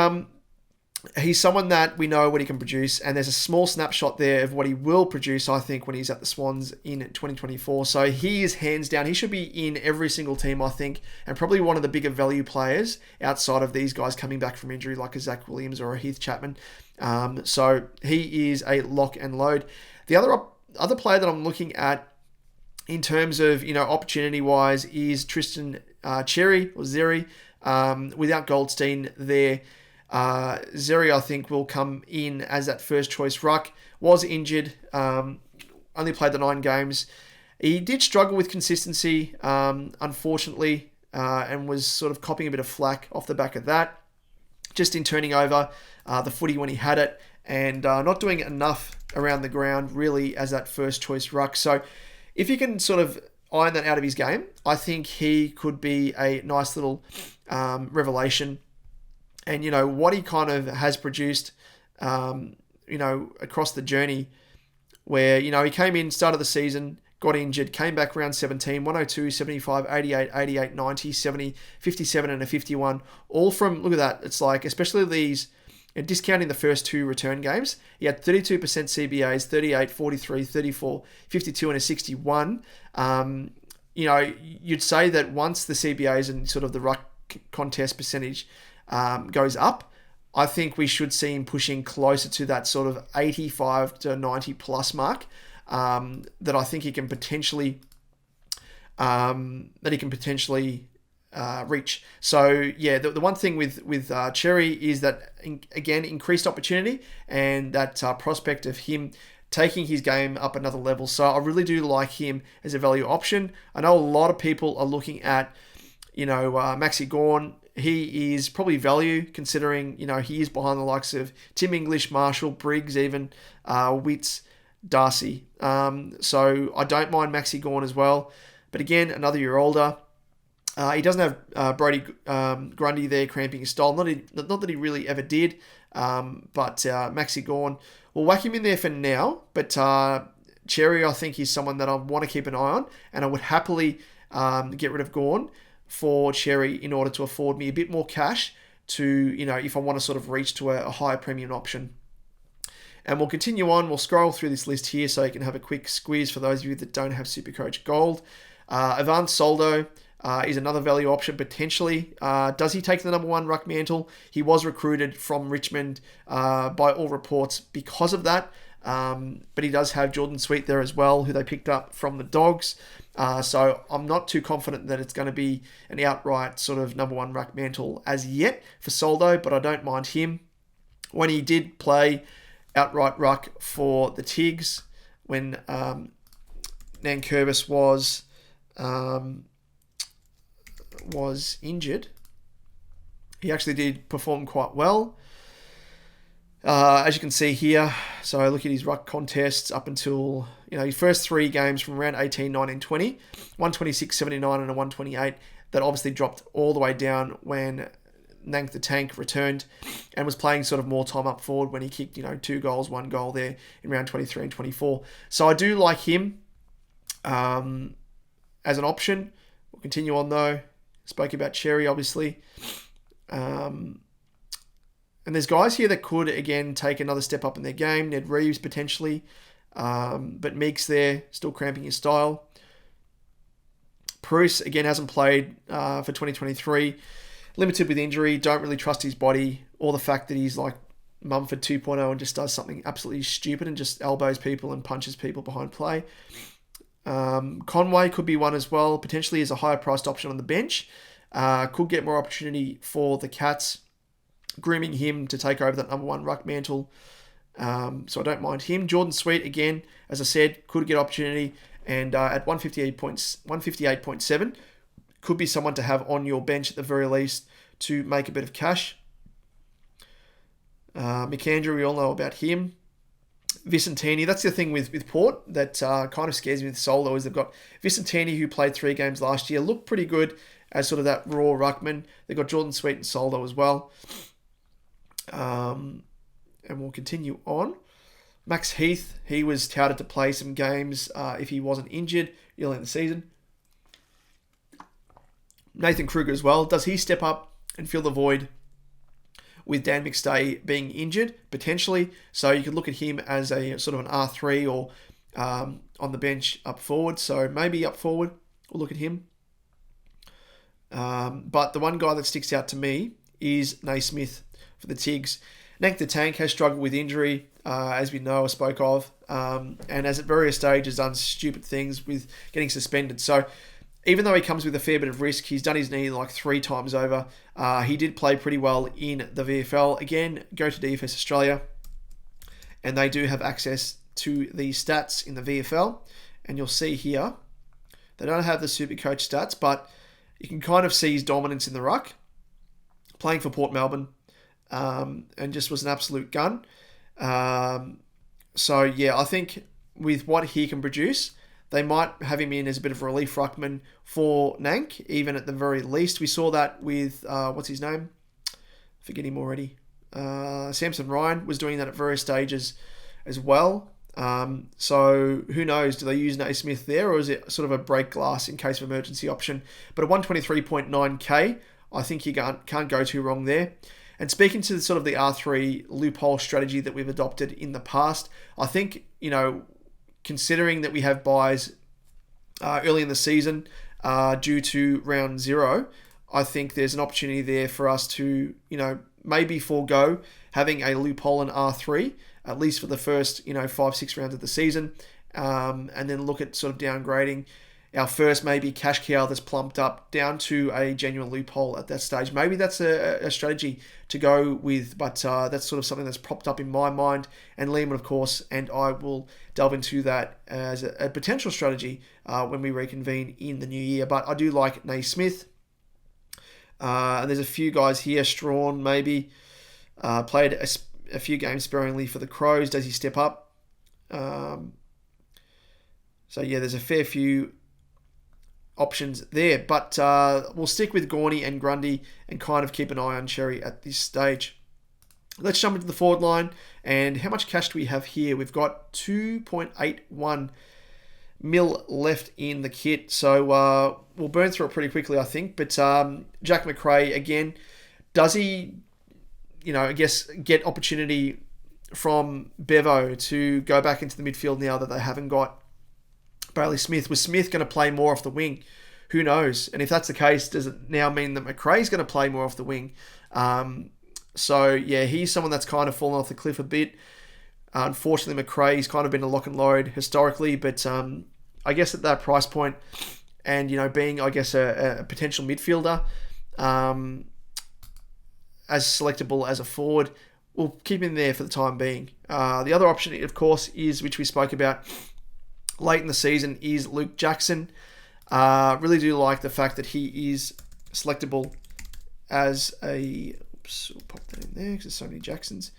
someone that we know what he can produce, and there's a small snapshot there of what he will produce, I think, when he's at the Swans in 2024. So he is hands down. He should be in every single team, I think, and probably one of the bigger value players outside of these guys coming back from injury like a Zach Williams or a Heath Chapman. So he is a lock and load. The other player that I'm looking at in terms of, opportunity-wise is Tristan Cherry or Zeri. Without Goldstein there, Zeri, I think, will come in as that first choice ruck. Was injured, only played the 9 games. He did struggle with consistency, unfortunately, and was sort of copping a bit of flack off the back of that, just in turning over the footy when he had it, and not doing enough around the ground really as that first choice ruck. So if you can sort of iron that out of his game, I think he could be a nice little revelation. And, what he kind of has produced, across the journey where, he came in, started the season, got injured, came back round 17, 102, 75, 88, 88, 90, 70, 57 and a 51. All from, look at that, it's like, especially these discounting the first 2 return games, he had 32% CBAs, 38, 43, 34, 52, and a 61. You'd say that once the CBAs and sort of the ruck contest percentage goes up, I think we should see him pushing closer to that sort of 85 to 90 plus mark that I think he can potentially reach. So yeah, the one thing with Cherry is that again, increased opportunity and that prospect of him taking his game up another level. So I really do like him as a value option. I know a lot of people are looking at Maxi Gawn. He is probably value considering he is behind the likes of Tim English, Marshall, Briggs, even Witts, Darcy. So I don't mind Maxi Gawn as well. But again, another year older. He doesn't have Brody Grundy there cramping his style. Not that he really ever did. But Maxi Gawn, we'll whack him in there for now. But Cherry, I think, is someone that I want to keep an eye on. And I would happily get rid of Gawn for Cherry in order to afford me a bit more cash to, if I want to sort of reach to a higher premium option. And we'll continue on. We'll scroll through this list here so you can have a quick squeeze for those of you that don't have SuperCoach Gold. Ivan Soldo is another value option potentially. Does he take the number 1 ruck mantle? He was recruited from Richmond by all reports because of that. But he does have Jordan Sweet there as well, who they picked up from the Dogs. So I'm not too confident that it's going to be an outright sort of number 1 ruck mantle as yet for Soldo, but I don't mind him. When he did play outright ruck for the Tigs, when Nankervis was injured, he actually did perform quite well. As you can see here, so look at his ruck contests up until, his first 3 games from around 18, 19, 20, 126, 79 and a 128. That obviously dropped all the way down when Nank the Tank returned and was playing sort of more time up forward when he kicked, 2 goals, 1 goal there in round 23 and 24. So I do like him as an option. We'll continue on though. Spoke about Cherry, obviously. And there's guys here that could, again, take another step up in their game. Ned Reeves, potentially. But Meeks there, still cramping his style. Bruce, again, hasn't played for 2023. Limited with injury. Don't really trust his body. Or the fact that he's like Mumford 2.0 and just does something absolutely stupid and just elbows people and punches people behind play. Conway could be one as well. Potentially is a higher priced option on the bench. Could get more opportunity for the Cats. Grooming him to take over that number 1 ruck mantle. So I don't mind him. Jordan Sweet, again, as I said, could get opportunity. And at 158.7, could be someone to have on your bench at the very least to make a bit of cash. McAndrew, we all know about him. Vicentini, that's the thing with Port that kind of scares me with Solo, is they've got Vicentini, who played 3 games last year, looked pretty good as sort of that raw ruckman. They've got Jordan Sweet and Soldo as well. And we'll continue on. Max Heath, he was touted to play some games if he wasn't injured early in the season. Nathan Kruger as well. Does he step up and fill the void with Dan McStay being injured? Potentially. So you could look at him as a sort of an R3 or on the bench up forward. So maybe up forward, we'll look at him. But the one guy that sticks out to me is Naismith for the Tigs. Nank the Tank has struggled with injury, as we know, I spoke of, and has at various stages done stupid things with getting suspended. So even though he comes with a fair bit of risk, he's done his knee like 3 times over. He did play pretty well in the VFL. Again, go to DFS Australia, and they do have access to the stats in the VFL. And you'll see here, they don't have the SuperCoach stats, but you can kind of see his dominance in the ruck, playing for Port Melbourne, and just was an absolute gun. So yeah, I think with what he can produce, they might have him in as a bit of a relief ruckman for Nank, even at the very least. We saw that with, what's his name? Forget him already. Samson Ryan was doing that at various stages as well. So who knows? Do they use Naismith there, or is it sort of a break glass in case of emergency option? But at 123.9k, I think you can't go too wrong there. And speaking to sort of the R3 loophole strategy that we've adopted in the past, I think, considering that we have buys early in the season due to round 0, I think there's an opportunity there for us to, maybe forego having a loophole in R3, at least for the first, 5-6 rounds of the season, and then look at sort of downgrading our first maybe cash cow that's plumped up down to a genuine loophole at that stage. Maybe that's a strategy to go with, but that's sort of something that's propped up in my mind. And Liam, of course, and I will delve into that as a potential strategy when we reconvene in the new year. But I do like Naismith. And there's a few guys here. Strawn, maybe. Played a few games sparingly for the Crows. Does he step up? So, yeah, there's a fair few options there, but we'll stick with Gorney and Grundy and kind of keep an eye on Cherry at this stage. Let's jump into the forward line. And how much cash do we have here? We've got 2.81 mil left in the kit, so we'll burn through it pretty quickly, I think. But Jack Macrae, again, does he, I guess, get opportunity from Bevo to go back into the midfield now that they haven't got Bailey Smith? Was Smith going to play more off the wing? Who knows? And if that's the case, does it now mean that Macrae's going to play more off the wing? So, yeah, he's someone that's kind of fallen off the cliff a bit. Unfortunately, Macrae's kind of been a lock and load historically, but I guess at that price point and, being, I guess, a potential midfielder as selectable as a forward, we'll keep him there for the time being. The other option, of course, is, which we spoke about late in the season, is Luke Jackson. Really do like the fact that he is selectable as a... Oops, we'll pop that in there because there's so many Jacksons.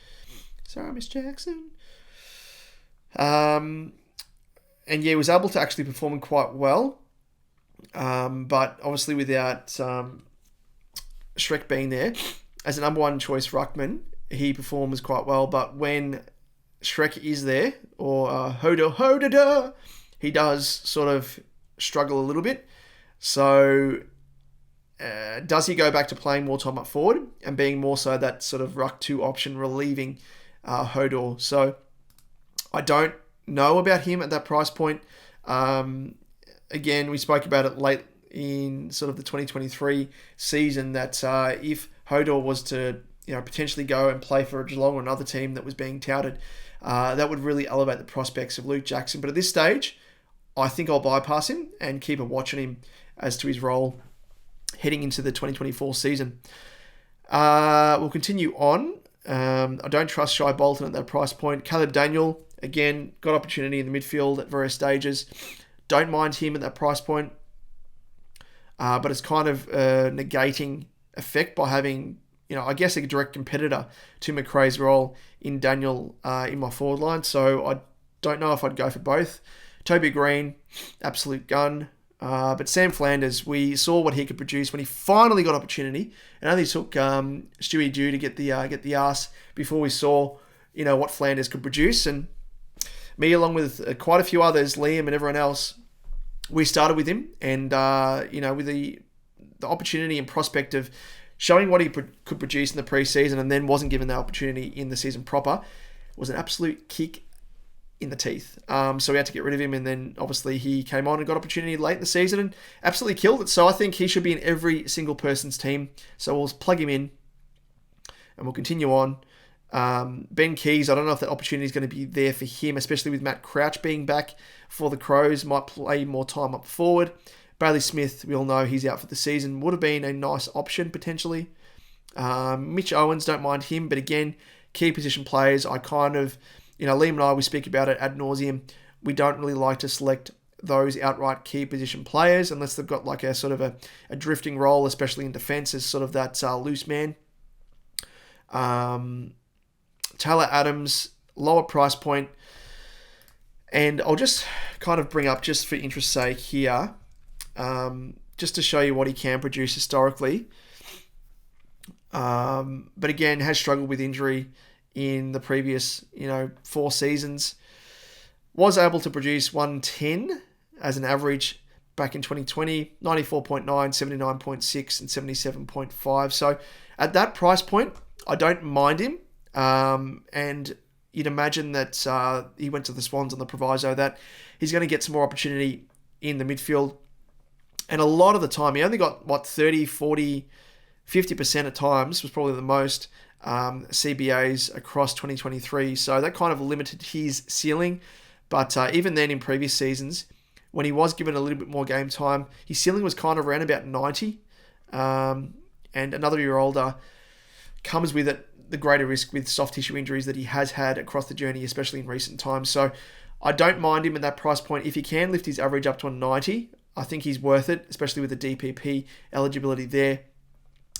Sorry, Miss Jackson. And yeah, was able to actually perform quite well. But obviously without Shrek being there, as a number one choice ruckman, he performs quite well. But when Shrek is there, or Hoda, he does sort of struggle a little bit. So does he go back to playing more time up forward and being more so that sort of ruck 2 option, relieving Hodor? So I don't know about him at that price point. Again, we spoke about it late in sort of the 2023 season that if Hodor was to potentially go and play for Geelong or another team that was being touted, that would really elevate the prospects of Luke Jackson. But at this stage, I think I'll bypass him and keep a watch on him as to his role heading into the 2024 season. We'll continue on. I don't trust Shai Bolton at that price point. Caleb Daniel, again, got opportunity in the midfield at various stages. Don't mind him at that price point. But it's kind of a negating effect by having, I guess, a direct competitor to Macrae's role in Daniel in my forward line. So I don't know if I'd go for both. Toby Green, absolute gun. But Sam Flanders, we saw what he could produce when he finally got opportunity. It only took Stewie Dew to get the arse before we saw, what Flanders could produce. And me, along with quite a few others, Liam and everyone else, we started with him. And, with the opportunity and prospect of showing what he could produce in the preseason and then wasn't given that opportunity in the season proper, was an absolute kick in the teeth. So we had to get rid of him, and then obviously he came on and got opportunity late in the season and absolutely killed it. So I think he should be in every single person's team. So we'll plug him in and we'll continue on. Ben Keys, I don't know if that opportunity is going to be there for him, especially with Matt Crouch being back for the Crows. Might play more time up forward. Bailey Smith, we all know he's out for the season. Would have been a nice option potentially. Mitch Owens, don't mind him, but again, key position players, I kind of... Liam and I, we speak about it ad nauseum. We don't really like to select those outright key position players unless they've got like a sort of a drifting role, especially in defence, as sort of that loose man. Taylor Adams, lower price point. And I'll just kind of bring up, just for interest's sake here, just to show you what he can produce historically. But again, has struggled with injury in the previous, 4 seasons. Was able to produce 110 as an average back in 2020, 94.9, 79.6, and 77.5. So at that price point, I don't mind him. And you'd imagine that he went to the Swans on the proviso that he's going to get some more opportunity in the midfield. And a lot of the time, he only got, 30, 40, 50% at times, was probably the most, CBAs across 2023. So that kind of limited his ceiling. But even then, in previous seasons, when he was given a little bit more game time, his ceiling was kind of around about 90. And another year older comes with it the greater risk with soft tissue injuries that he has had across the journey, especially in recent times. So I don't mind him at that price point. If he can lift his average up to a 90, I think he's worth it, especially with the DPP eligibility there.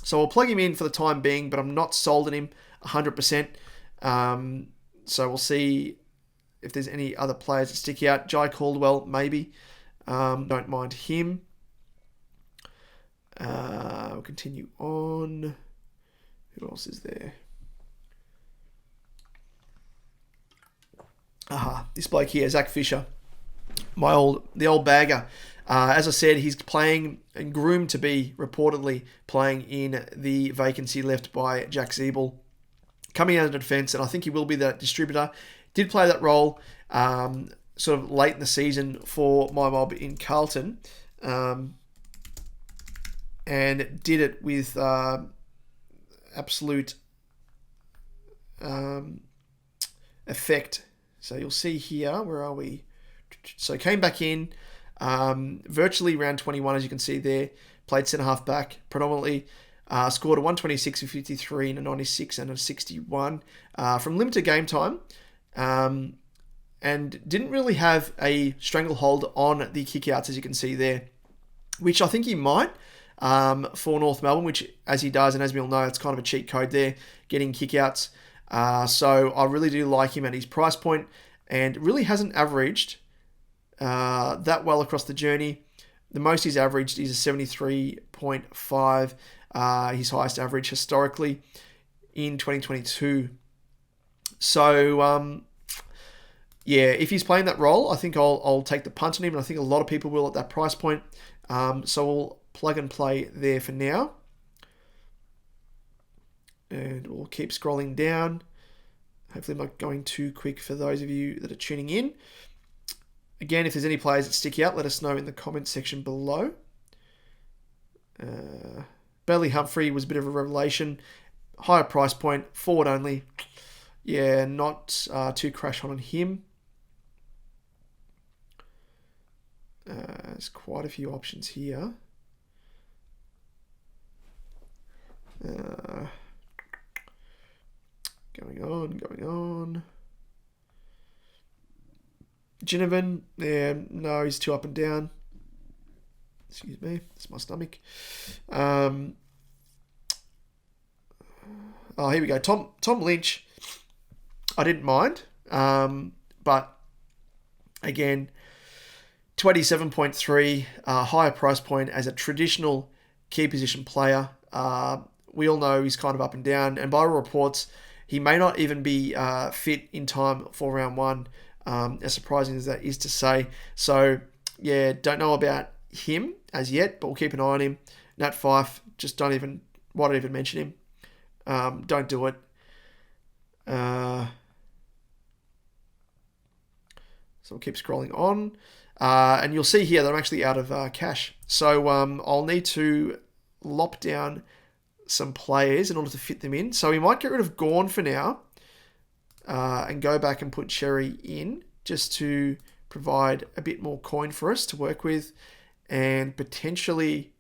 So I'll plug him in for the time being, but I'm not sold on him 100%. So we'll see if there's any other players that stick out. Jai Caldwell, maybe. Don't mind him. We'll continue on. Who else is there? This bloke here, Zach Fisher, the old bagger. As I said, he's playing and groomed to be reportedly playing in the vacancy left by Jack Zeeble, coming out of defence, and I think he will be that distributor. Did play that role sort of late in the season for my mob in Carlton, and did it with absolute effect. So you'll see here, where are we? So came back in, virtually round 21, as you can see there. Played centre half back predominantly. Scored a 126, a 53, and a 96 and a 61 from limited game time. And didn't really have a stranglehold on the kickouts, as you can see there, which I think he might for North Melbourne, which, as he does, and as we all know, it's kind of a cheat code there, getting kickouts. So I really do like him at his price point, and really hasn't averaged that well across the journey. The most he's averaged is a 73.5, his highest average historically in 2022. So, yeah, if he's playing that role, I think I'll take the punt on him, and I think a lot of people will at that price point. So we'll plug and play there for now. And we'll keep scrolling down. Hopefully I'm not going too quick for those of you that are tuning in. Again, if there's any players that stick out, let us know in the comments section below. Bailey Humphrey was a bit of a revelation. Higher price point, forward only. Yeah, not too crash on him. There's quite a few options here. Going on. Ginnivan, yeah, no, he's too up and down. Excuse me, it's my stomach. Here we go. Tom Lynch, I didn't mind, but again, 27.3, higher price point as a traditional key position player. We all know he's kind of up and down, and by all reports, he may not even be fit in time for round one, as surprising as that is to say. So, yeah, don't know about him as yet, but we'll keep an eye on him. Nat Fyfe, just why don't even mention him? Don't do it. So we'll keep scrolling on. And you'll see here that I'm actually out of cash. So I'll need to lop down some players in order to fit them in. So we might get rid of Gawn for now and go back and put Cherry in just to provide a bit more coin for us to work with. And potentially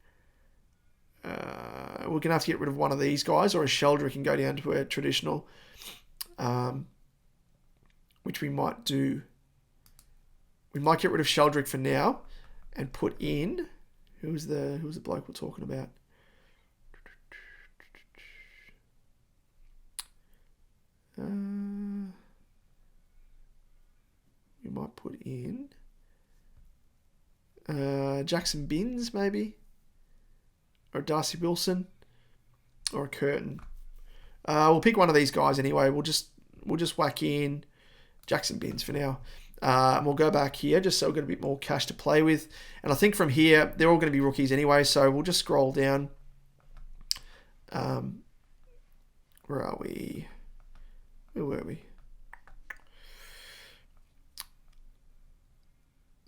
we're going to have to get rid of one of these guys, or a Sheldrick and go down to a traditional, which we might do. We might get rid of Sheldrick for now and put in, who's the bloke we're talking about? We might put in Jackson Binns, maybe, or Darcy Wilson, or a Curtin. We'll pick one of these guys anyway. We'll just whack in Jackson Binns for now. And we'll go back here just so we've got a bit more cash to play with. And I think from here, they're all going to be rookies anyway, so we'll just scroll down Where are we? Where were we?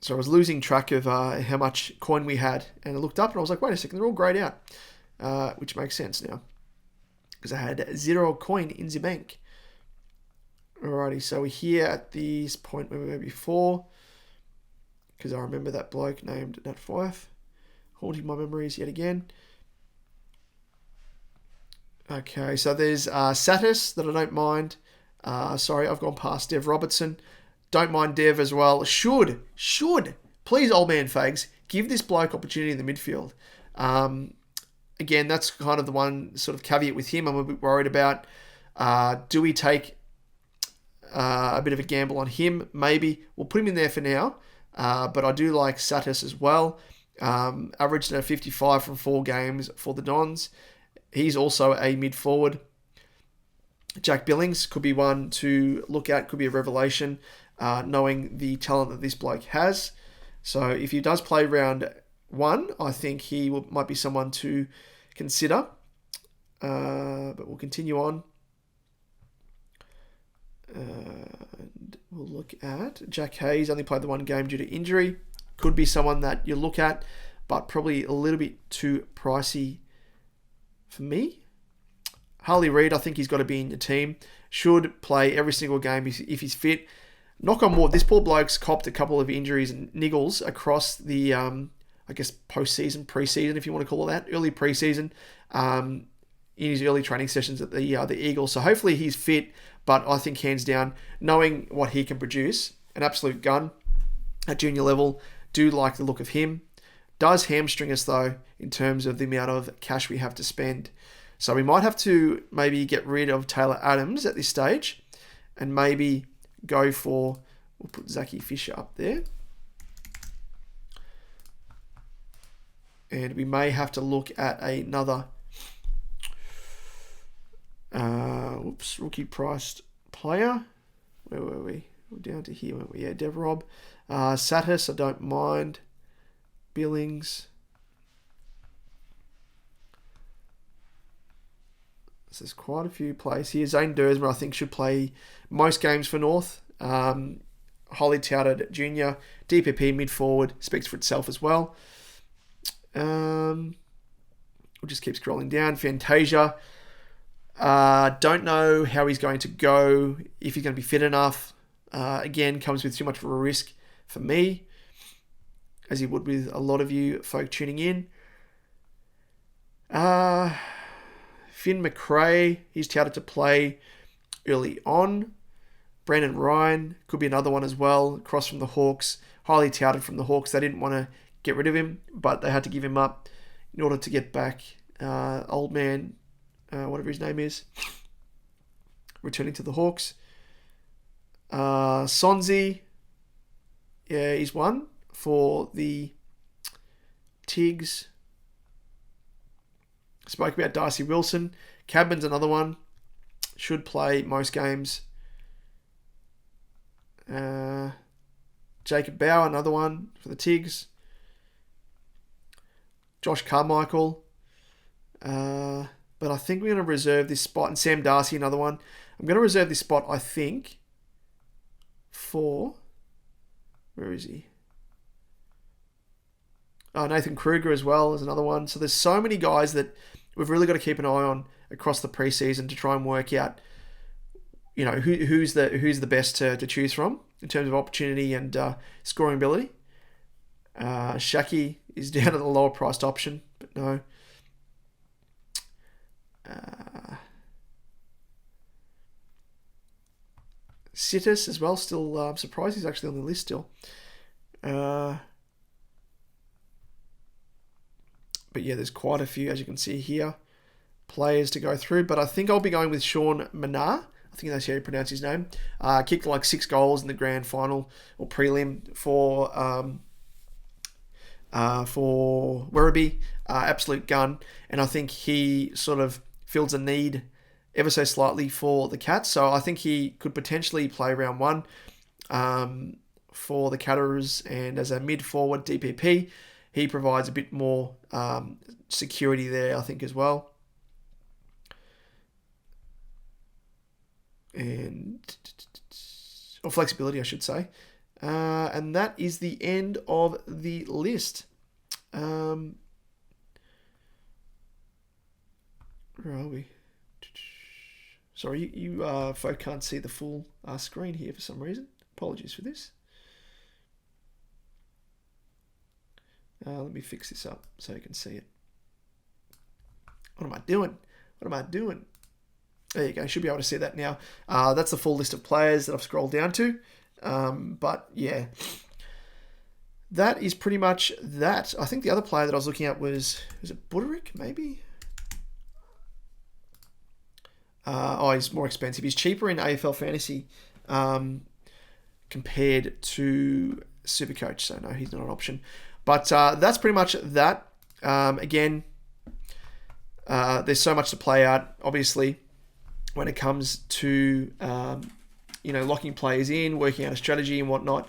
So I was losing track of how much coin we had, and I looked up and I was like, wait a second, they're all grayed out, which makes sense now because I had 0 coin in the bank. Alrighty, so we're here at this point where we were before, because I remember that bloke named Nat Fife. Haunting my memories yet again. Okay, so there's Satis that I don't mind. Sorry, I've gone past Dev Robertson. Don't mind Dev as well. Should, please, old man Fags, give this bloke opportunity in the midfield. Again, that's kind of the one sort of caveat with him I'm a bit worried about. Do we take a bit of a gamble on him? Maybe. We'll put him in there for now. But I do like Satis as well. Averaged a 55 from 4 games for the Dons. He's also a mid-forward. Jack Billings could be one to look at. Could be a revelation, knowing the talent that this bloke has. So if he does play round 1, I think he might be someone to consider. But we'll continue on. And we'll look at Jack Hayes. Only played the 1 game due to injury. Could be someone that you look at, but probably a little bit too pricey for me. Harley Reid, I think he's got to be in your team. Should play every single game if he's fit. Knock on wood, this poor bloke's copped a couple of injuries and niggles across the, post-season, pre-season, if you want to call it that, early pre-season, in his early training sessions at the Eagles. So hopefully he's fit, but I think hands down, knowing what he can produce, an absolute gun at junior level, do like the look of him. Does hamstring us, though, in terms of the amount of cash we have to spend. So we might have to maybe get rid of Taylor Adams at this stage and maybe go for, we'll put Zachy Fisher up there. And we may have to look at another rookie priced player. Where were we? We're down to here, weren't we? Yeah, Dev Rob. Satis, I don't mind. Billings. So there's quite a few plays here. Zane Dersmer, I think, should play most games for North. Highly touted junior. DPP mid-forward. Speaks for itself as well. We'll just keep scrolling down. Fantasia. Don't know how he's going to go. If he's going to be fit enough. Again, comes with too much of a risk for me, as he would with a lot of you folk tuning in. Finn McRae, he's touted to play early on. Brandon Ryan could be another one as well, across from the Hawks. Highly touted from the Hawks. They didn't want to get rid of him, but they had to give him up in order to get back old man, whatever his name is, returning to the Hawks. Sonzi, yeah, he's one for the Tigs. Spoke about Darcy Wilson. Cadman's another one. Should play most games. Jacob Bauer, another one for the Tigs. Josh Carmichael. But I think we're going to reserve this spot. And Sam Darcy, another one. I'm going to reserve this spot, I think, for... Where is he? Nathan Kruger as well is another one. So there's so many guys that we've really got to keep an eye on across the preseason to try and work out, you know, who's the best to choose from in terms of opportunity and scoring ability. Shaki is down at the lower priced option, but no. Situs as well, still I'm surprised he's actually on the list still. But yeah, there's quite a few, as you can see here, players to go through. But I think I'll be going with Sean Manar. I think that's how you pronounce his name. Kicked like 6 goals in the grand final or prelim for Werribee. Absolute gun. And I think he sort of fills a need ever so slightly for the Cats. So I think he could potentially play round 1 for the Catarers. And as a mid-forward DPP, he provides a bit more security there, I think, as well. or flexibility, I should say. And that is the end of the list. Where are we? Sorry, you folk can't see the full screen here for some reason. Apologies for this. Let me fix this up so you can see it. What am I doing? There you go. Should be able to see that now. That's the full list of players that I've scrolled down to. But yeah, that is pretty much that. I think the other player that I was looking at was it Buderick, maybe? He's more expensive. He's cheaper in AFL Fantasy compared to SuperCoach. So no, he's not an option. But that's pretty much that. Again, there's so much to play out, obviously, when it comes to locking players in, working out a strategy and whatnot.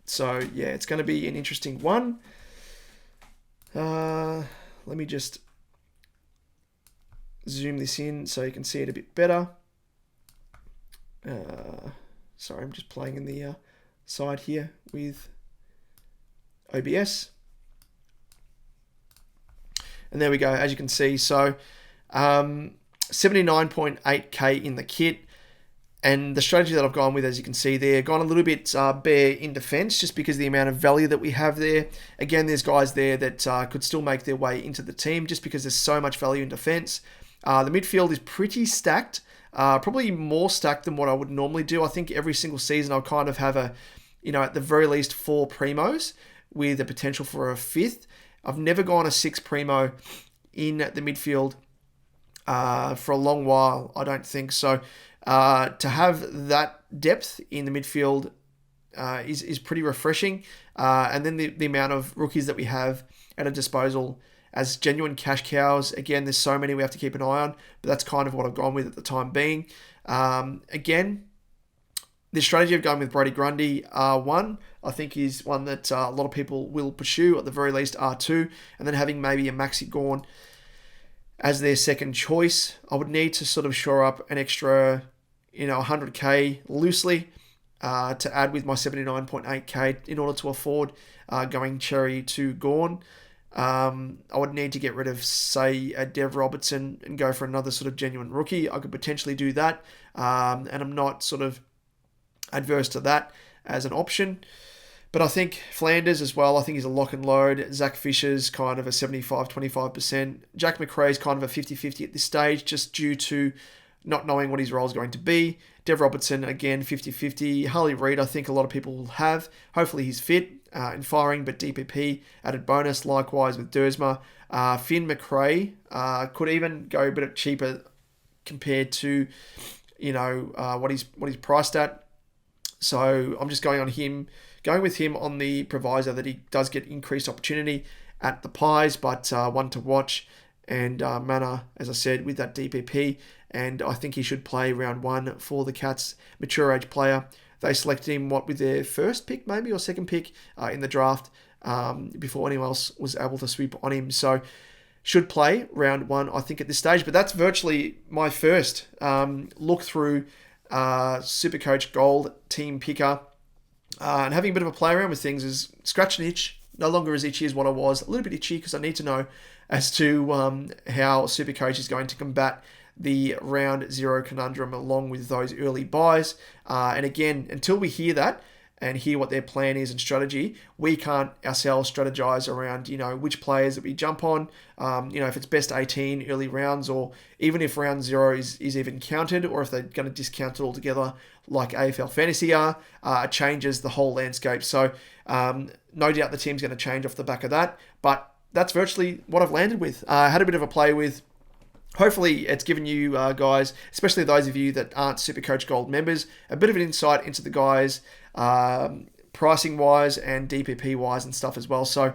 So yeah, it's going to be an interesting one. Let me just zoom this in so you can see it a bit better. Sorry, I'm just playing in the side here with OBS. And there we go, as you can see. So 79.8k in the kit. And the strategy that I've gone with, as you can see there, gone a little bit bare in defense just because of the amount of value that we have there. Again, there's guys there that could still make their way into the team just because there's so much value in defense. The midfield is pretty stacked, probably more stacked than what I would normally do. I think every single season I'll kind of have at the very least 4 primos with the potential for a 5th. I've never gone a 6 primo in the midfield for a long while, I don't think. So to have that depth in the midfield is pretty refreshing. And then the amount of rookies that we have at a disposal as genuine cash cows. Again, there's so many we have to keep an eye on, but that's kind of what I've gone with at the time being. Again, the strategy of going with Brody Grundy R1, I think is one that a lot of people will pursue, at the very least R2, and then having maybe a Maxi Gawn as their second choice. I would need to sort of shore up an extra 100k loosely to add with my 79.8k in order to afford going Cherry to Gawn. I would need to get rid of, say, a Dev Robertson and go for another sort of genuine rookie. I could potentially do that, and I'm not sort of adverse to that as an option. But I think Flanders as well, I think he's a lock and load. Zach Fisher's kind of a 75-25%. Jack McRae's kind of a 50-50 at this stage, just due to not knowing what his role is going to be. Dev Robertson, again, 50-50. Harley Reid, I think a lot of people will have. Hopefully he's fit and firing, but DPP added bonus. Likewise with Dersma. Finn McRae could even go a bit cheaper compared to what he's priced at. So I'm just going with him on the proviso that he does get increased opportunity at the Pies, but one to watch. And Mana, as I said, with that DPP, and I think he should play round 1 for the Cats, mature age player. They selected him with their first pick maybe or second pick in the draft before anyone else was able to sweep on him. So should play round 1, I think, at this stage. But that's virtually my first look through SuperCoach Gold team picker, and having a bit of a play around with things is scratch an itch. No longer as itchy as what I was. A little bit itchy because I need to know as to how SuperCoach is going to combat the round 0 conundrum along with those early buys. And again, until we hear that and hear what their plan is and strategy, we can't ourselves strategize around, which players that we jump on, if it's best 18 early rounds, or even if round 0 is even counted, or if they're going to discount it altogether like AFL Fantasy are, it changes the whole landscape. So no doubt the team's going to change off the back of that, but that's virtually what I've landed with. I had a bit of a play with. Hopefully it's given you guys, especially those of you that aren't SuperCoach Gold members, a bit of an insight into the guys, pricing wise and DPP wise and stuff as well. So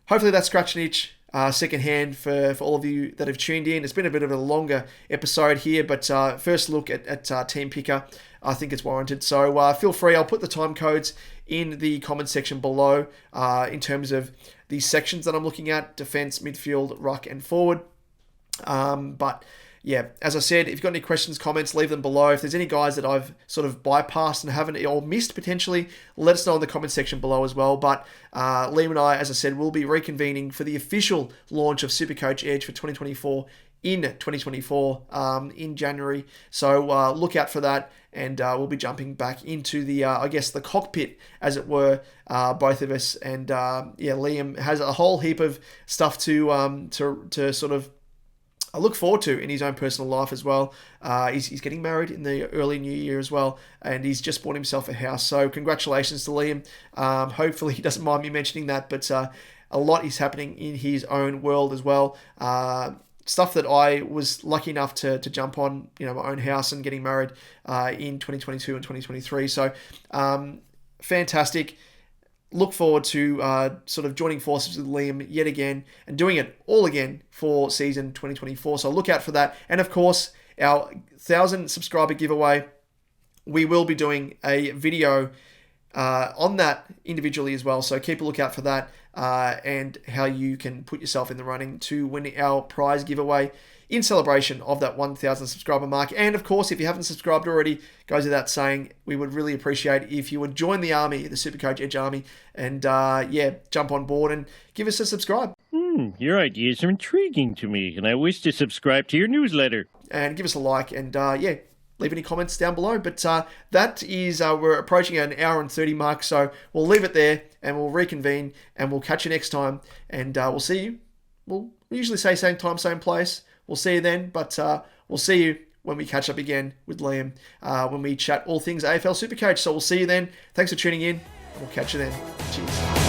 hopefully that's scratched an itch secondhand for all of you that have tuned in. It's been a bit of a longer episode here, but first look at Team Picker, I think it's warranted. So feel free, I'll put the time codes in the comment section below in terms of the sections that I'm looking at: defense, midfield, ruck and forward. But yeah, as I said, if you've got any questions, comments, leave them below. If there's any guys that I've sort of bypassed and haven't or missed potentially, let us know in the comment section below as well. But Liam and I, as I said, will be reconvening for the official launch of SuperCoach Edge for 2024 in 2024 in January. So look out for that, and we'll be jumping back into the, I guess, the cockpit, as it were, both of us. And yeah, Liam has a whole heap of stuff to sort of look forward to in his own personal life as well. He's getting married in the early new year as well, and he's just bought himself a house. So congratulations to Liam. Hopefully he doesn't mind me mentioning that, but a lot is happening in his own world as well. Stuff that I was lucky enough to jump on, my own house and getting married in 2022 and 2023. So fantastic. Look forward to sort of joining forces with Liam yet again and doing it all again for season 2024. So look out for that. And of course, our 1,000 subscriber giveaway, we will be doing a video on that individually as well. So keep a lookout for that and how you can put yourself in the running to win our prize giveaway in celebration of that 1,000 subscriber mark. And of course, if you haven't subscribed already, goes without saying, we would really appreciate if you would join the army, the SuperCoach Edge Army, and yeah, jump on board and give us a subscribe. Your ideas are intriguing to me, and I wish to subscribe to your newsletter. And give us a like, and yeah, leave any comments down below. But that is, we're approaching an hour and 30 mark, so we'll leave it there, and we'll reconvene, and we'll catch you next time, and we'll see you. We'll usually say same time, same place. We'll see you then, but we'll see you when we catch up again with Liam, when we chat all things AFL SuperCoach. So we'll see you then. Thanks for tuning in. We'll catch you then. Cheers.